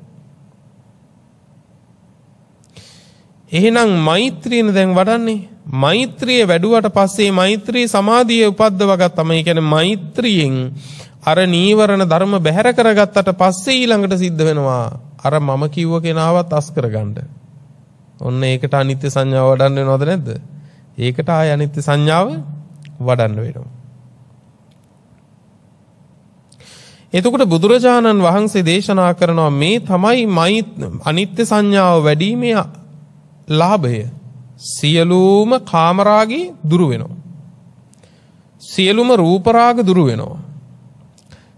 S2: එහෙනම් මෛත්‍රියන දැන් වඩන්නේ. මෛත්‍රිය වැඩුවට පස්සේ මෛත්‍රී සමාධිය උපද්දව ගත්තම ඒ කියන්නේ මෛත්‍රියෙන් අර නීවරණ ධර්ම බැහැර කරගත්තට පස්සේ ඊළඟට සිද්ධ වෙනවා අර මම කිව්ව කෙනාවත් අස් කරගන්න. ඔන්න ඒකට අනිත්‍ය සංඥාව වඩන්න වෙනවද නැද්ද? ඒකට ආය අනිත්‍ය සංඥාව වඩන්න වෙනවා. එතකොට බුදුරජාණන් වහන්සේ දේශනා කරනවා මේ තමයි අනිත්‍ය සංඥාව වැඩිීමේ ලාභය. සියලුම කාමරාගී දුරු වෙනවා. සියලුම රූපරාග දුරු වෙනවා.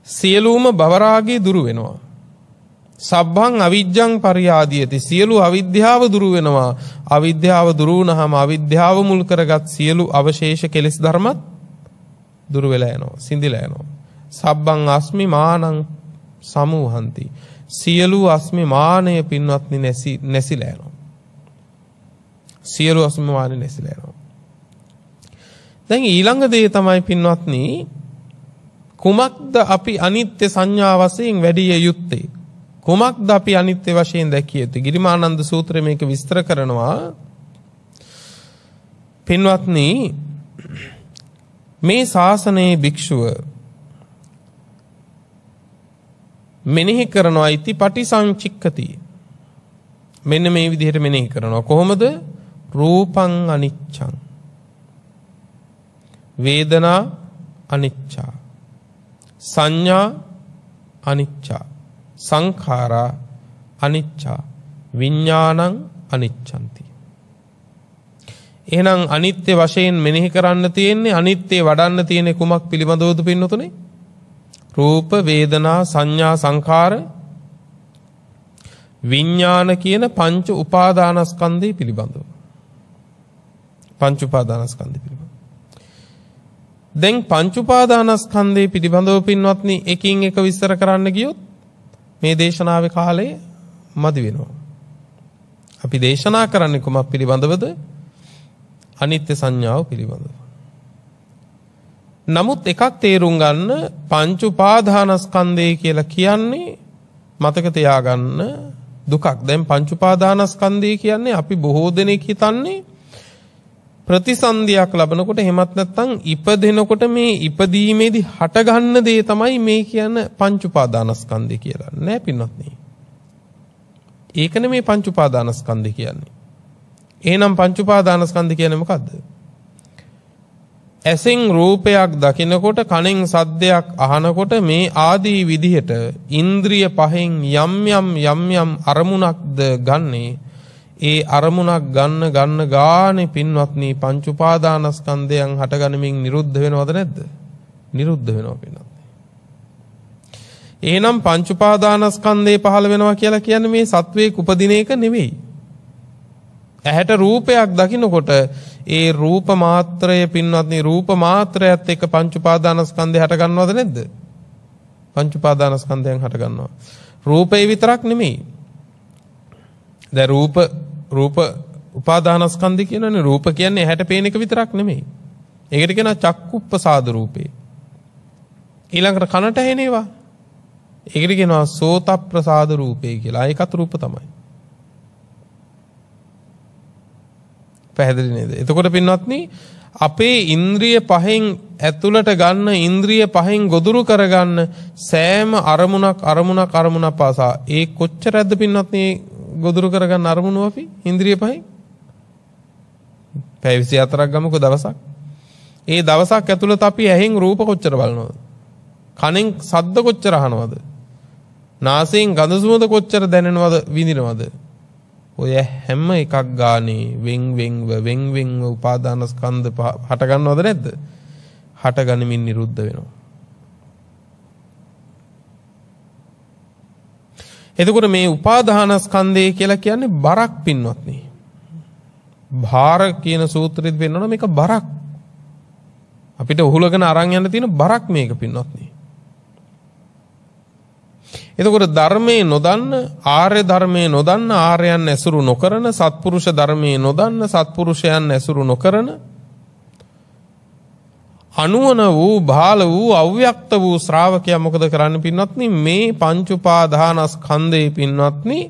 S2: සියලුම භවරාගී දුරු වෙනවා. සබ්බං අවිජ්ජං පරියාදීයති. සියලු අවිද්‍යාව දුරු වෙනවා. අවිද්‍යාව දුරු වුණාම අවිද්‍යාව මුල් කරගත් සියලු අවශේෂ කෙලෙස් ධර්මත් දුරු වෙලා යනවා. සිඳිලා යනවා. සබ්බං අස්මි මානං සමූහන්ති. සියලු අස්මි මානය පින්වත්නි නැසිලා යනවා. සියලු අස්මි මානය නැසිලා යනවා. දැන් ඊළඟ දේ තමයි පින්වත්නි කුමක්ද අපි අනිත්‍ය සංඥා වශයෙන් වැඩි යුත්තේ? කුමක්ද අපි අනිත්‍ය වශයෙන් දැකිය යුත්තේ? ගිරිමානන්ද සූත්‍රයේ මේක විස්තර කරනවා. පින්වත්නි මේ ශාසනයේ භික්ෂුව මෙනෙහි කරනවා ඉති පටිසංචික්කති. මෙන්න මේ විදිහට මෙනෙහි කරනවා. කොහොමද? රූපං අනිච්ඡං, වේදනා අනිච්චා, සංඥා අනිච්චා, සංඛාරා අනිච්චා, විඥානං අනිච්ඡන්ති. එහෙනම් අනිත්‍ය වශයෙන් මෙනෙහි කරන්න තියෙන්නේ, අනිත්‍ය වඩන්න තියෙන්නේ කුමක් පිළිබඳවද පින්නතුනේ? රූප, වේදනා, සංඥා, සංඛාර, විඥාන කියන පංච උපාදානස්කන්ධය පිළිබඳව. පංච උපාදානස්කන්ධය පිළිබඳව. දැන් පංච උපාදානස්කන්ධය පිළිබඳව පින්වත්නි එකින් එක විස්තර කරන්න ගියොත් මේ දේශනාවේ කාලය මදි වෙනවා. අපි දේශනා කරන්නේ කුමක් පිළිබඳවද? අනිත්‍ය සංඥාව පිළිබඳව. නමුත් එකක් තේරුම් ගන්න, පංච උපාදානස්කන්ධය කියලා කියන්නේ මතක තියාගන්න දුකක්. දැන් පංච උපාදානස්කන්ධය කියන්නේ අපි බොහෝ දෙනෙක් හිතන්නේ ප්‍රතිසන්දියක් ලැබනකොට, එහෙමත් නැත්නම් ඉපදෙනකොට මේ ඉපදීමේදී හට ගන්න දේ තමයි මේ කියන පංච උපාදානස්කන්ධය කියලා. නෑ පින්වත්නි. ඒක නෙමෙයි පංච උපාදානස්කන්ධය කියන්නේ. එහෙනම් පංච උපාදානස්කන්ධය කියන්නේ මොකද්ද? ඇසෙන් රූපයක් දකිනකොට, කනෙන් සද්දයක් අහනකොට මේ ආදී විදිහට ඉන්ද්‍රිය පහෙන් යම් යම් අරමුණක්ද ගන්නේ. ඒ අරමුණක් ගන්න ගානේ පින්වත්නි පංච උපාදානස්කන්ධයන් හටගනිමින් නිරුද්ධ වෙනවද නැද්ද? නිරුද්ධ වෙනවා පින්වත්නි. එහෙනම් පංච උපාදානස්කන්ධේ පහළ වෙනවා කියලා කියන්නේ මේ සත්වයේ උපදින එක නෙවෙයි. ඇහැට රූපයක් දකින්නකොට ඒ රූප මාත්‍රය පින්වත්නි, රූප මාත්‍රයත් එක්ක පංච උපාදානස්කන්ධය හට ගන්නවද නැද්ද? පංච උපාදානස්කන්ධයන් හට ගන්නවා. රූපේ විතරක් නෙමෙයි. දැන් රූප උපාදානස්කන්ධය කියනනේ. රූප කියන්නේ ඇහැට පේන එක විතරක් නෙමෙයි. ඒකට කියනවා චක්කුප්පසාද රූපේ. ඊළඟට කනට ඇහෙන ඒවා. ඒකට කියනවා සෝතප්‍රසාද රූපේ කියලා. ඒකත් රූප තමයි. පැහැදිලි නේද? එතකොට පින්වත්නි අපේ ඉන්ද්‍රිය පහෙන් ඇතුළට ගන්න, ඉන්ද්‍රිය පහෙන් ගොදුරු කරගන්න සෑම අරමුණක් පාසා ඒ කොච්චරද පින්වත්නි ගොදුරු කරගන්න අරමුණු අපි ඉන්ද්‍රිය පහෙන්? පැය 24ක් ගමුකෝ දවසක්. ඒ දවසක් ඇතුළත අපි ඇහෙන් රූප කොච්චර බලනවද? කනෙන් ශබ්ද කොච්චර අහනවද? නාසයෙන් ගඳ සුවඳ කොච්චර දැනෙනවද, විඳිනවද? ඔය හැම එකක් ගානේ වෙන් උපාදානස්කන්ධ හට ගන්නවද නැද්ද? හට ගනිමින් නිරුද්ධ වෙනවා. එතකොට මේ උපාදානස්කන්ධය කියලා කියන්නේ බරක් පින්වත්නි. භාර කියන සූත්‍රෙත් වෙන්නවනේ මේක බරක්. අපිට උහුලගෙන අරන් යන්න තියෙන බරක් මේක පින්වත්නි. එතකොට ධර්මයේ නොදන්න, ආර්ය ධර්මයේ නොදන්න, ආර්යයන් ඇසුරු නොකරන, සත්පුරුෂ ධර්මයේ නොදන්න, සත්පුරුෂයන් ඇසුරු නොකරන, අනුවන වූ, බාල වූ, අව්‍යක්ත වූ ශ්‍රාවකයා මොකද කරන්න පින්වත්නි? මේ පංච උපාදානස්කන්ධේ පින්වත්නි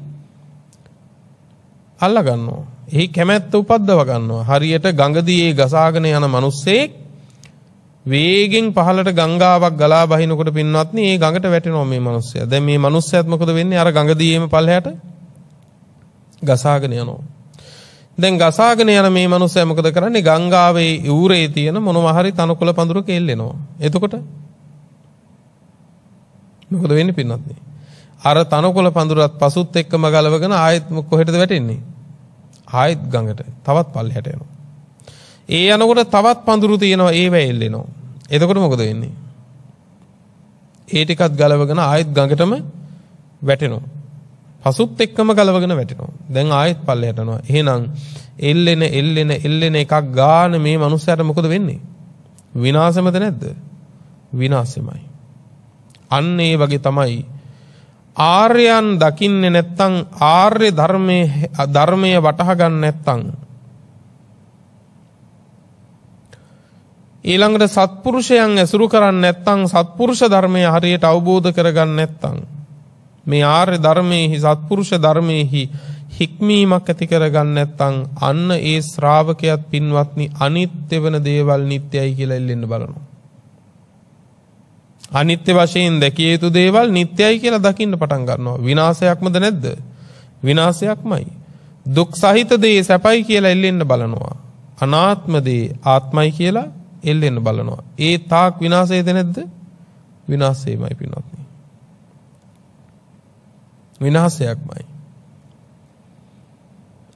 S2: අල්ලා ගන්නවා. එහි කැමැත්ත උපද්දව ගන්නවා. හරියට ගඟදී ගසාගෙන යන මිනිස්සෙක් වේගෙන් පහළට ගංගාවක් ගලා බහිනකොට පින්වත්නි ඒ ගඟට වැටෙනවා මේ මිනිස්සයා. දැන් මේ මිනිස්සයාත් මොකද වෙන්නේ? අර ගඟදීම පල්ලයට ගසාගෙන යනවා. දැන් ගසාගෙන යන මේ මිනිස්සයා මොකද කරන්නේ? ගංගාවේ ඌරේ තියෙන මොනවා හරි තනකොළ පඳුරක එල්ලෙනවා. එතකොට මොකද වෙන්නේ පින්වත්නි? අර තනකොළ පඳුරත් පසුත් එක්කම ගලවගෙන ආයෙත් කොහෙටද වැටෙන්නේ? ආයෙත් ගඟට. තවත් පල්ලයට යනවා. ඒ යනකොට තවත් පඳුරු තියෙනවා, ඒව එල්ලෙනවා. එතකොට මොකද වෙන්නේ? ඒ ටිකත් ගලවගෙන ආයෙත් ගඟටම වැටෙනවා. පසුත් එක්කම ගලවගෙන වැටෙනවා. දැන් ආයෙත් පල්ලයට යනවා. එහෙනම් එල්ලෙන එකක් ගාන මේ මනුස්සයාට මොකද වෙන්නේ? විනාශෙමද නැද්ද? විනාශෙමයි. අන්න ඒ වගේ තමයි ආර්යයන් දකින්නේ නැත්තම්, ආර්ය ධර්මයේ වටහා ගන්න නැත්තම්, ඊළඟට සත්පුරුෂයන් ඇසුරු කරන්නේ නැත්නම්, සත්පුරුෂ ධර්මය හරියට අවබෝධ කරගන්න නැත්නම්, මේ ආර්ය ධර්මයේහි, සත්පුරුෂ ධර්මයේහි හික්මීමක් ඇති කරගන්න නැත්නම්, අන්න ඒ ශ්‍රාවකයාත් පින්වත්නි අනිත්‍ය වෙන දේවල් නිට්ටයයි කියලා එල්ලෙන්න බලනවා. අනිත්‍ය වශයෙන් දැකිය යුතු දේවල් නිට්ටයයි කියලා දකින්න පටන් ගන්නවා. විනාශයක්මද නැද්ද? විනාශයක්මයි. දුක් සහිත දේ සැපයි කියලා එල්ලෙන්න බලනවා. අනාත්ම දේ ආත්මයි කියලා එල්ලෙන්න බලනවා. ඒ තාක් විනාශයද නැද්ද? විනාශයමයි පින්වත්නි. විනාශයක්මයි.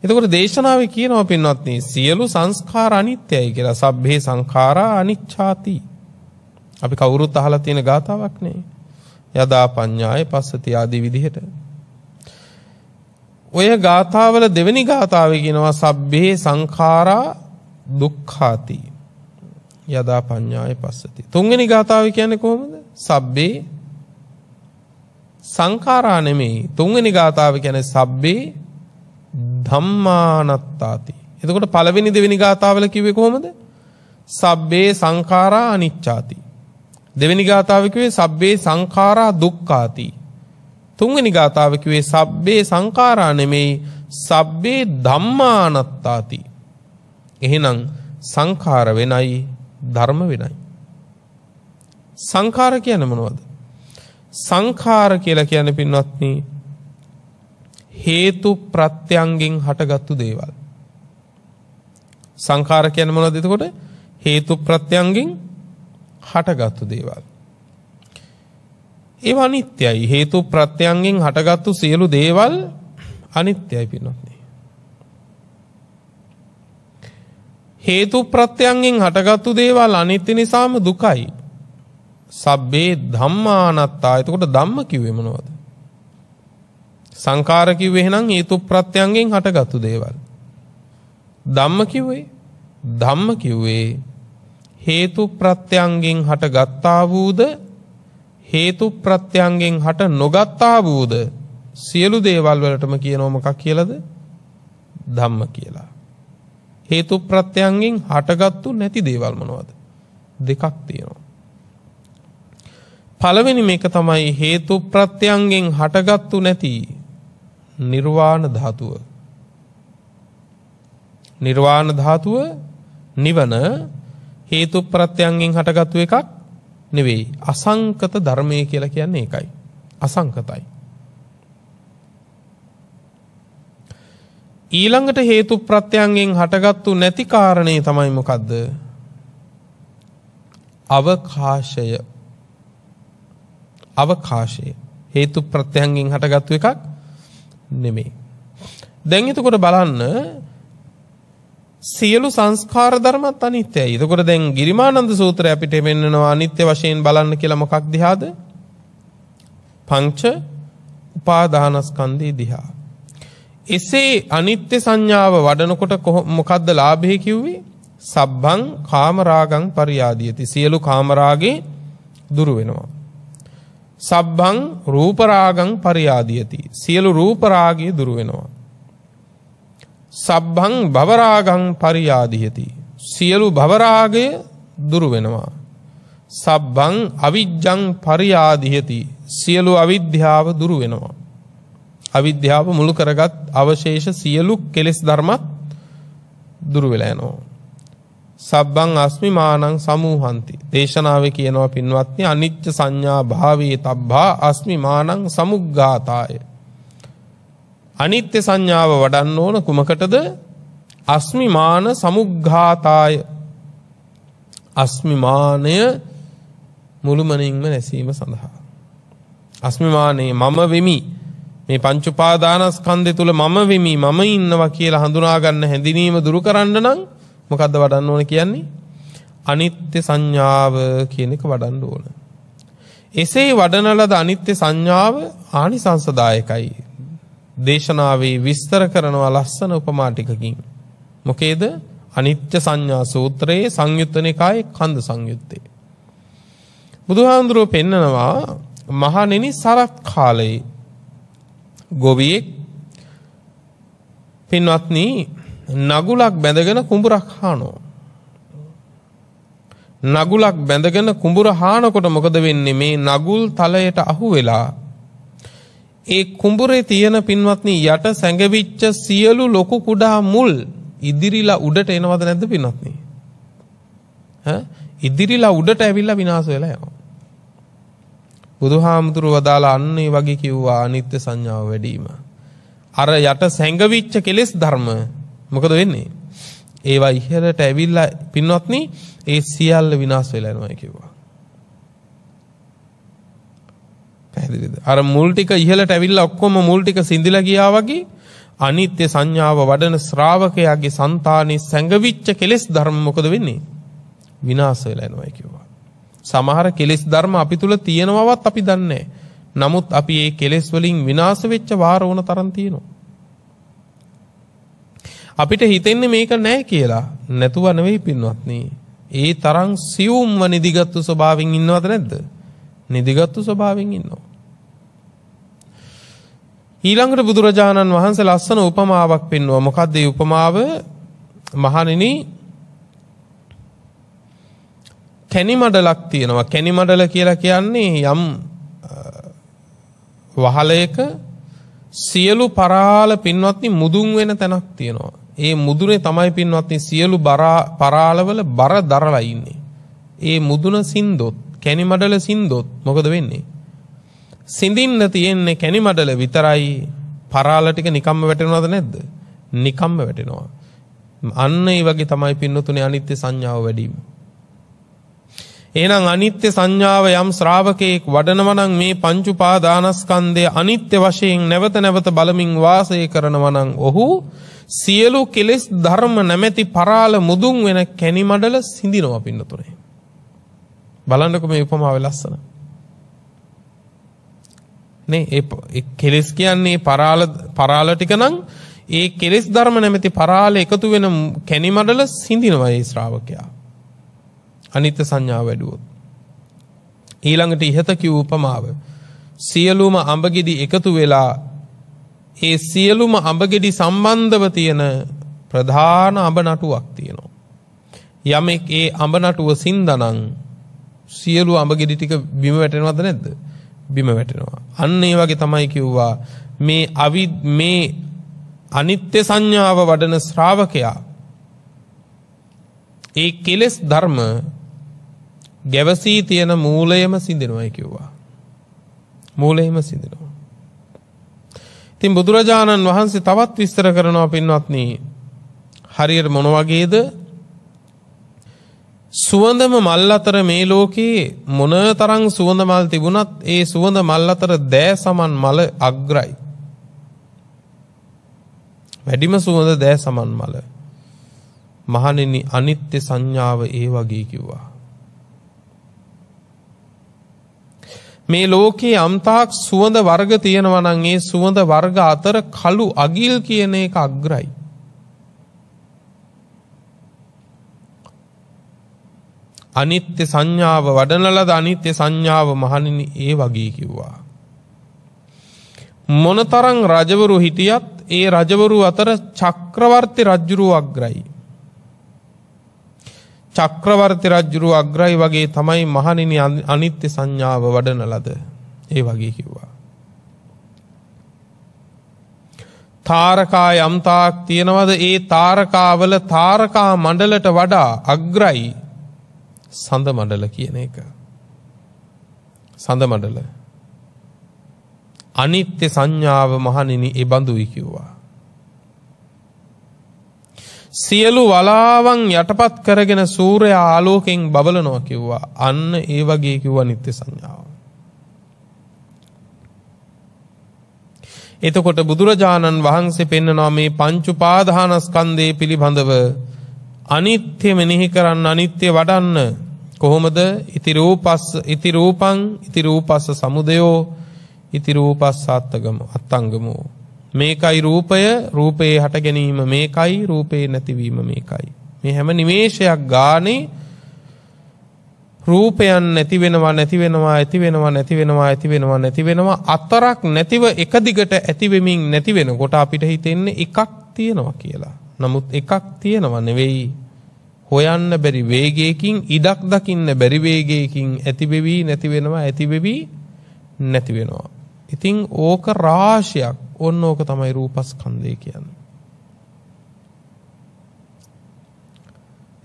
S2: එතකොට දේශනාවේ කියනවා පින්වත්නි සියලු සංස්කාර අනිත්‍යයි කියලා. සබ්බේ සංඛාරා අනිච්ඡාති. අපි කවුරුත් අහලා තියෙන ගාතාවක් නේ. යදා පඤ්ඤාය පස්සති ආදී විදිහට. ඔය ගාථාවල දෙවෙනි ගාථාවේ කියනවා සබ්බේ සංඛාරා දුක්ඛාති. යදා පඤ්ඤාය පස්සති. තුන්වෙනි ගාථාවේ කියන්නේ කොහොමද? සබ්බේ සංඛාරා නෙමෙයි. තුන්වෙනි ගාථාවේ කියන්නේ සබ්බේ ධම්මානත්තාති. එතකොට පළවෙනි දෙවෙනි ගාථාවල කිව්වේ කොහොමද? සබ්බේ සංඛාරා අනිච්ඡාති. දෙවෙනි ගාථාවේ කිව්වේ සබ්බේ සංඛාරා දුක්ඛාති. තුන්වෙනි ගාථාවේ කිව්වේ සබ්බේ සංඛාරා නෙමෙයි සබ්බේ ධම්මානත්තාති. එහෙනම් සංඛාර වෙනයි ධර්ම වෙනයි. සංඛාර කියන්නේ මොනවද? සංඛාර කියලා කියන්නේ පින්වත්නි හේතු ප්‍රත්‍යංගෙන් හටගත්තු දේවල්. සංඛාර කියන්නේ මොනවද එතකොට? හේතු ප්‍රත්‍යංගෙන් හටගත්තු දේවල්. ඒවා අනිත්‍යයි. හේතු ප්‍රත්‍යංගෙන් හටගත්තු සියලු දේවල් අනිත්‍යයි පින්වත්නි. හේතු ප්‍රත්‍යංගෙන් හටගත්තු දේවල් අනිත්‍ය නිසාම දුකයි. සබ්බේ ධම්මානත්තා. එතකොට ධම්ම කිව්වේ මොනවද? සංඛාර කිව්වේ එහෙනම් හේතු ප්‍රත්‍යංගෙන් හටගත්තු දේවල්. ධම්ම කිව්වේ හේතු ප්‍රත්‍යංගෙන් හටගත්තා වූද හේතු ප්‍රත්‍යංගෙන් හට නොගත්තා වූද සියලු දේවල් වලටම කියනවා මොකක් කියලාද? ධම්ම කියලා. හේතු ප්‍රත්‍යංගෙන් හටගත්තු නැති දේවල් මොනවද? දෙකක් තියෙනවා. පළවෙනි මේක තමයි හේතු ප්‍රත්‍යංගෙන් හටගත්තු නැති නිර්වාණ ධාතුව. නිර්වාණ ධාතුව නිවන හේතු ප්‍රත්‍යංගෙන් හටගත්තු එකක් නෙවෙයි. අසංකත ධර්මය කියලා කියන්නේ ඒකයි. අසංකතයි. ඊළඟට හේතු ප්‍රත්‍යංගෙන් හටගත්තු නැති කාරණේ තමයි මොකද්ද? අවකාශය. අවකාශය හේතු ප්‍රත්‍යංගෙන් හටගත්තු එකක් නෙමෙයි. දැන් එතකොට බලන්න සියලු සංස්කාර ධර්මත් අනිත්‍යයි. එතකොට දැන් ගිරිමානන්ද සූත්‍රය අපිට මෙන්නනවා අනිත්‍ය වශයෙන් බලන්න කියලා මොකක් දිහාද? පංච උපාදානස්කන්ධය දිහා. එසේ අනිත්‍ය සංඥාව වඩනකොට මොකද්ද ලාභේ කිව්වේ? සබ්බං කාමරාගං පරියාදීයති. සියලු කාමරාගේ දුරු වෙනවා. සබ්බං රූපරාගං පරියාදීයති. සියලු රූපරාගේ දුරු වෙනවා. සබ්බං භවරාගං පරියාදීයති. සියලු භවරාගය දුරු වෙනවා. සබ්බං අවිජ්ජං පරියාදීයති. සියලු අවිද්‍යාව දුරු වෙනවා. අවිද්‍යාව මුල් කරගත් අවශේෂ සියලු කෙලෙස් ධර්මත් දුරු වෙලා යනවා. සබ්බං අස්මිමානං සමූහන්ති. දේශනාවේ කියනවා පින්වත්නි අනිච්ච සංඥා භාවයේ තබ්බා අස්මිමානං සමුග්ඝාතාය. අනිත්‍ය සංඥාව වඩන්න ඕන කුමකටද? අස්මිමාන සමුග්ඝාතාය. අස්මිමානය මුළුමනින්ම නැසීම සඳහා. අස්මිමානේ මම වෙමි. මේ පංච උපාදානස්කන්ධය තුල මම වෙමි මම ඉන්නවා කියලා හඳුනා ගන්න හැඳිනීම දුරු කරන්න නම් මොකද්ද වඩන්න ඕන කියන්නේ? අනිත්‍ය සංඥාව කියන එක වඩන්න ඕන. එසේ වඩන ලද අනිත්‍ය සංඥාව ආනිසංසදායකයි. දේශනාවේ විස්තර කරනවා ලස්සන උපමා ටිකකින්. මොකේද? අනිත්‍ය සංඥා සූත්‍රයේ සංයුත්ත නිකායේ කන්ද සංයුත්තේ. බුදුහාඳුරෝ පෙන්නනවා මහණෙනි සරත් කාලයේ ගොවියෙක් පින්වත්නි නගුලක් බැඳගෙන කුඹුරක් හානවා. නගුලක් බැඳගෙන කුඹුර හානකොට මොකද වෙන්නේ? මේ නගුල් තලයට අහු වෙලා ඒ කුඹුරේ තියෙන පින්වත්නි යට සැඟවිච්ච සියලු ලොකු කුඩා මුල් ඉදිරිලා උඩට එනවද නැද්ද පින්වත්නි? ඉදිරිලා උඩට ඇවිල්ලා විනාශ වෙලා යනවා. බුදුහාමුදුරුවෝ වදාලා අන්න ඒ වගේ කිව්වා අනිත්‍ය සංඥාව වැඩිම. අර යට සැඟවිච්ච කෙලෙස් ධර්ම මොකද වෙන්නේ? ඒවා ඉහළට ඇවිල්ලා පින්වත්නි ඒ සියල්ල විනාශ වෙලා යනවා කිව්වා. පැහැදිලිද? අර මුල් ටික ඉහළට ඇවිල්ලා ඔක්කොම මුල් ටික සිඳිලා ගියා වගේ අනිත්‍ය සංඥාව වඩන ශ්‍රාවකයාගේ సంతානේ සැඟවිච්ච කෙලෙස් ධර්ම මොකද වෙන්නේ? විනාශ වෙලා යනවා කියුවා. සමහර කෙලෙස් ධර්ම අපි තුල තියෙනවවත් අපි දන්නේ නැහැ. නමුත් අපි මේ කෙලෙස් වලින් විනාශ වෙච්ච වාර ඕන තරම් තියෙනවා. අපිට හිතෙන්නේ මේක නැහැ කියලා. නැතුව නෙවෙයි පින්වත්නි. ඒ තරම් සියුම්ව නිදිගත්තු ස්වභාවයෙන් ඉන්නවද නැද්ද? නිදිගත්තු ස්වභාවයෙන් ඉන්නවා. ඊළඟට බුදුරජාණන් වහන්සේ ලස්සන උපමාවක් පෙන්වුවා. මොකක්ද මේ උපමාව? මහණෙනි කැණි මඩලක් තියෙනවා. කැණි මඩල කියලා කියන්නේ යම් වහලයක සියලු පරාල පින්වත්නි මුදුන් වෙන තැනක් තියෙනවා. ඒ මුදුනේ තමයි පින්වත්නි සියලු පරාලවල බර දරලා ඉන්නේ. ඒ මුදුන සින්දොත් කැණි මඩල සින්දොත් මොකද වෙන්නේ? සිඳින්න තියෙන්නේ කැණි මඩල විතරයි. පරාල ටික නිකම්ම වැටෙනවද නැද්ද? නිකම්ම වැටෙනවා. අන්න ඒ වගේ තමයි පින්නතුනේ අනිත්‍ය සංඥාව වැඩි වීම. එහෙනම් අනිත්‍ය සංඥාව යම් ශ්‍රාවකෙක් වඩනවා නම් මේ පංච උපාදානස්කන්ධය අනිත්‍ය වශයෙන් නැවත නැවත බලමින් වාසය කරනවා නම් ඔහු සියලු කෙලෙස් ධර්ම නැමැති පරාල මුදුන් වෙන කැණි මඩල සිඳිනවා පින්නතුනේ. බලන්නකො මේ උපමාව ලස්සන. නේ ඒ කෙලෙස් කියන්නේ පරාල ටික නම් ඒ කෙලෙස් ධර්ම නැමැති පරාල එකතු වෙන කැණි මඩල සිඳිනවා ඒ ශ්‍රාවකයා. අනිත්‍ය සංඥාව වැඩුවොත්. ඊළඟට ඉහත කිව් උපමාව සියලුම අඹගෙඩි එකතු වෙලා ඒ සියලුම අඹගෙඩි සම්බන්ධව තියෙන ප්‍රධාන අඹ නටුවක් තියෙනවා. යමෙක් ඒ අඹ නටුව සින්දනං සියලු අඹගෙඩි ටික බිම වැටෙනවද නැද්ද? බිම වැටෙනවා. අන්න ඒ වගේ තමයි කිව්වා මේ අනිත්‍ය සංඥාව වඩන ශ්‍රාවකයා ඒ කෙලෙස් ධර්ම ගැවසී තියෙන මූලයම සිඳිනවායි කිව්වා. මූලයම සිඳිනවා. ඉතින් බුදුරජාණන් වහන්සේ තවත් විස්තර කරනවා පින්වත්නි. හරියට මොන වගේද? සුවඳම මල් අතර මේ ලෝකේ මොනතරම් සුවඳ මල් තිබුණත් ඒ සුවඳ මල් අතර දෑ සමන් මල අග්‍රයි. වැඩිම සුවඳ දෑ සමන් මල. මහණෙනි අනිත්‍ය සංඥාව ඒ වගේ කිව්වා. මේ ලෝකේ අම්තාක් සුවඳ වර්ග තියෙනවා නම් ඒ සුවඳ වර්ග අතර කළු අගිල් කියන එක අග්‍රයි. අනිත්‍ය සංඥාව වඩන ලද අනිත්‍ය සංඥාව මහණෙනි ඒ වගේ කිව්වා. මොනතරම් රජවරු හිටියත් ඒ රජවරු අතර චක්‍රවර්ති රජුරු අග්‍රයි. චක්‍රවර්ති රජුරු අග්‍රයි වගේ තමයි මහණෙනි අනිත්‍ය සංඥාව වඩන ලද. ඒ වගේ කිව්වා. තාරකා යම්තාක් තියනවද ඒ තාරකාවල තාරකා මණ්ඩලට වඩා අග්‍රයි සඳ මණ්ඩල කියන එක. සඳ මණ්ඩල අනිත්‍ය සංඥාව මහණෙනි ඒ බඳුයි කිව්වා. සියලු වලාවන් යටපත් කරගෙන සූර්යා ආලෝකයෙන් බබලනවා කිව්වා. අන්න ඒ වගේ කිව්වා නිත්‍ය සංඥාව. එතකොට බුදුරජාණන් වහන්සේ පෙන්වනවා මේ පංච උපාදානස්කන්ධය පිළිබඳව අනිත්‍ය මෙනෙහි කරන්න අනිත්‍ය වඩන්න කොහොමද? ඉති රූපං ඉති රූපස්ස සමුදයෝ ඉති රූපස්ස අත්තංගමෝ. මේකයි රූපය, රූපේ හට ගැනීම මේකයි, රූපේ නැතිවීම මේකයි. මේ හැම නිමේෂයක් ගානේ රූපයන් නැති වෙනවා නැති වෙනවා ඇති වෙනවා නැති වෙනවා ඇති වෙනවා නැති වෙනවා අතරක් නැතිව එක දිගට ඇති වෙමින් නැති වෙනකොට අපිට හිතෙන්නේ එකක් තියෙනවා කියලා. නමුත් එකක් තියෙනවා නෙවෙයි. හොයන්න බැරි වේගයකින් ඉඩක් දකින්න බැරි වේගයකින් ඇති වෙවි නැති වෙනවා ඇති වෙවි නැති වෙනවා. ඉතින් ඕක රාශියක්. ඔන්න ඕක තමයි රූපස්කන්ධය කියන්නේ.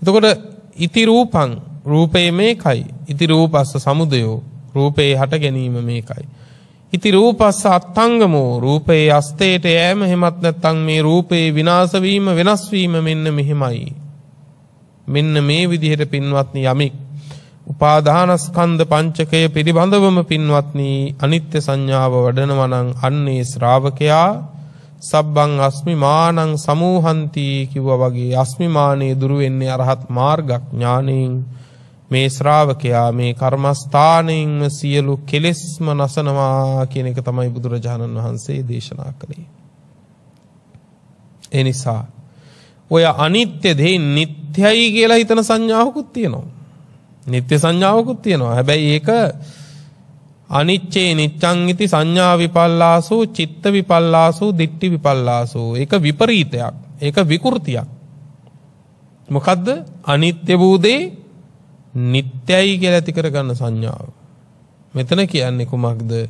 S2: එතකොට ඉති රූපං රූපේ මේකයි. ඉති රූපස්ස සමුදයෝ රූපේ හට ගැනීම මේකයි. ඉති රූපස්ස අත්තංගමෝ රූපේ අස්තේට යෑම එහෙමත් නැත්නම් මේ රූපේ විනාශ වීම වෙනස් වීම මෙන්න මෙහෙමයි. මෙන්න මේ විදිහට පින්වත්නි යමෙක් උපාදානස්කන්ධ පංචකය පිළිබඳවම පින්වත්නි අනිත්‍ය සංඥාව වඩනවා නම් අන්නේ ශ්‍රාවකයා සබ්බං අස්මිමානං සමූහන්ති කිව්වා වගේ අස්මිමානේ දුරු වෙන්නේ අරහත් මාර්ගඥාණයෙන්. මේ ශ්‍රාවකයා මේ කර්මස්ථානයෙන්ම සියලු කෙලෙස්ම නසනවා කියන එක තමයි බුදුරජාණන් වහන්සේ දේශනා කළේ. ඒ නිසා ඔය අනිත්‍ය දේ නිට්ටයයි කියලා හිතන සංඥාවකුත් තියෙනවා. නිට්ටය සංඥාවකුත් තියෙනවා. හැබැයි ඒක අනිච්චේ නිච්ඡං ඉති සංඥා විපල්ලාසෝ චිත්ත විපල්ලාසෝ දිට්ඨි විපල්ලාසෝ. ඒක විපරීතයක්. ඒක විකෘතියක්. මොකද්ද? අනිත්‍ය වූදේ නිට්ටයයි කියලා ඇති කරගන්න සංඥාව. මෙතන කියන්නේ කුමක්ද?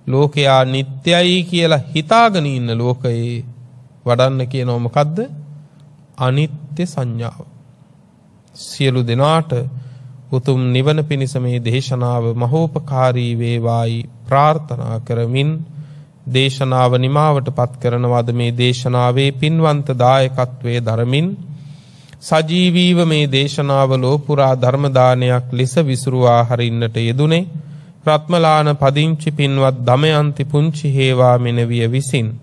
S2: ලෝකයා නිට්ටයයි කියලා හිතාගෙන ඉන්න ලෝකයේ වඩන්න කියනවා මොකද්ද? අනිත්‍ය සංඥාව. සියලු දෙනාට උතුම් නිවන පිණිස මේ දේශනාව මහෝපකාරී වේවායි ප්‍රාර්ථනා කරමින් දේශනාව නිමාවටපත් කරනවාද මේ දේශනාවේ පින්වන්ත දායකත්වයේ දරමින් සජීවීව මේ දේශනාව ලෝපුරා ධර්ම දානයක් ලෙස විසුරුවා හරින්නට යෙදුනේ රත්මලාන පදිංචි පින්වත් දමයන්ති පුංචි හේවා මෙනවිය විසින්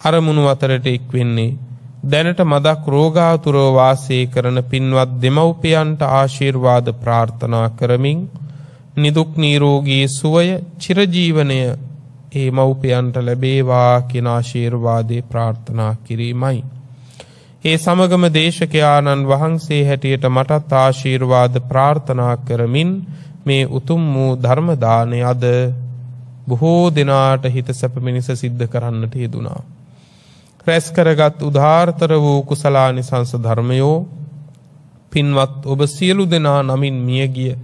S2: අරමුණු අතරට එක් වෙන්නේ දැනට මදක් රෝගාතුරව වාසය කරන පින්වත් දෙමව්පියන්ට ආශිර්වාද ප්‍රාර්ථනා කරමින් නිදුක් නිරෝගී සුවය චිරජීවනය ඒ මව්පියන්ට ලැබේවා කියන ආශිර්වාදේ ප්‍රාර්ථනා කිරීමයි. ඒ සමගම දේශකයාණන් වහන්සේ හැටියට මටත් ආශිර්වාද ප්‍රාර්ථනා කරමින් මේ උතුම් වූ ධර්ම දානය අද බොහෝ දිනාට හිත සැප මිනිස සිද්ධ කරන්නට යෙදුනා. රැස් කරගත් උදාාරතර වූ කුසලානිසංස ධර්මයෝ පින්වත් ඔබ සියලු දෙනා නමින් මියගිය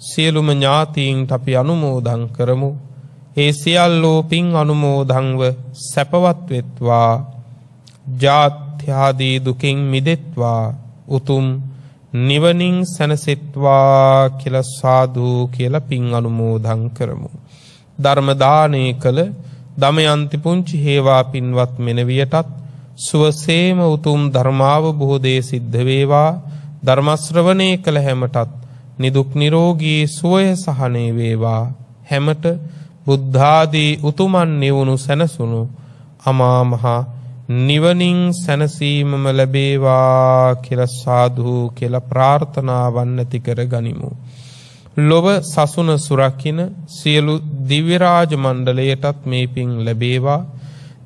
S2: සියලුම ඥාතීන්ට අපි අනුමෝදන් කරමු. ඒ සියල්ලෝ පින් අනුමෝදන්ව සැපවත් වෙත්වා. ජාත්‍යාදී දුකින් මිදෙත්වා. උතුම් නිවනින් සැනසෙත්වා කියලා සාදු කියලා පින් අනුමෝදන් කරමු. ධර්ම දානය කළ දමයන්ති පුංචි හේවා පින්වත් මෙනවියටත් සුවසේම උතුම් ධර්මාවබෝධය සිද්ධ වේවා. ධර්ම ශ්‍රවණය කළ හැමටත් නිදුක් නිරෝගී සුවය සහනය වේවා. හැමට බුද්ධාදී උතුමන් නිවුණු සැනසුණු අමා මහ නිවනින් සැනසීමම ලැබේවා කියලා සාදු කියලා ප්‍රාර්ථනාවන් ඇති කර ගනිමු. ලොව සසුන සුරකින්න සියලු දිව්‍ය රාජ මණ්ඩලයටත් මේ පින් ලැබේවා.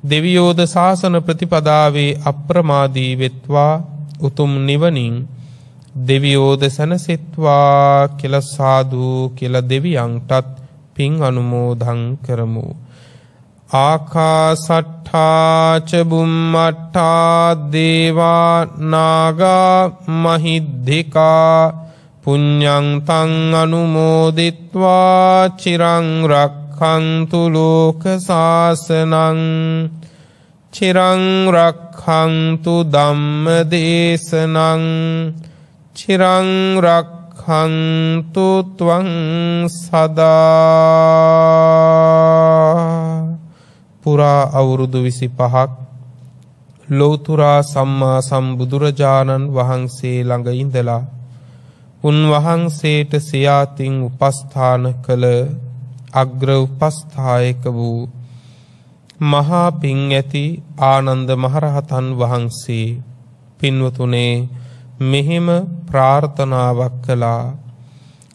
S2: දෙවියෝද ශාසන ප්‍රතිපදාවේ අප්‍රමාදී වෙත්වා. උතුම් නිවනින් දෙවියෝද සැනසෙත්වා කියලා සාදු කියලා දෙවියන්ටත් පින් අනුමෝදන් කරමු. ආකාසට්ඨා ච බුම්මට්ඨා දේවා නාග මහිද්దికා පුඤ්ඤං තං අනුමෝදිත්වා චිරං රක්ඛන්තු ලෝක සාසනං චිරං රක්ඛන්තු ධම්ම දේශනං චිරං රක්ඛන්තු ත්වං සදා. පුරා අවුරුදු 25ක් ලෞතුරා සම්මා සම්බුදුරජාණන් වහන්සේ ළඟ ඉඳලා උන්වහන්සේට සියාතින් උපස්ථාන කළ අග්‍ර උපස්ථායක වූ මහා පිං ඇති ආනන්ද මහරහතන් වහන්සේ පින්වතුනේ මෙහෙම ප්‍රාර්ථනාවක් කළා.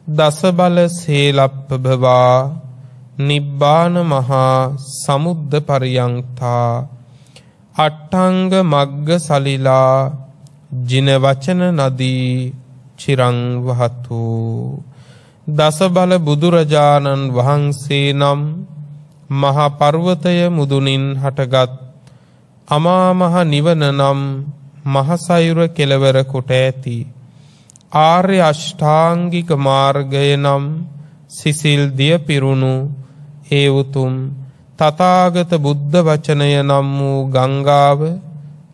S2: දස බල සේලප්පභවා නිබ්බාන මහා සමුද්ද පරියංතා අට්ඨංග මග්ග සලිලා ජින වචන නදී චිරං වහතු. දස බල බුදුරජාණන් වහන්සේ නම් මහා පර්වතය මුදුනින් හටගත් අමා මහ නිවන නම් මහසයුර කෙලවර කොට ඇති ආර්ය අෂ්ටාංගික මාර්ගය නම් සිසිල් දිය පිරුණු ඒ උතුම් තථාගත බුද්ධ වචනය නම් වූ ගංගාව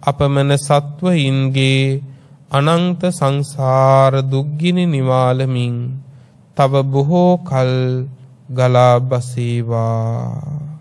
S2: අපමණ සත්වයින්ගේ අනන්ත සංසාර දුක්ගිනි නිවාලමින් තව බොහෝ කල් ගලා බසීවා.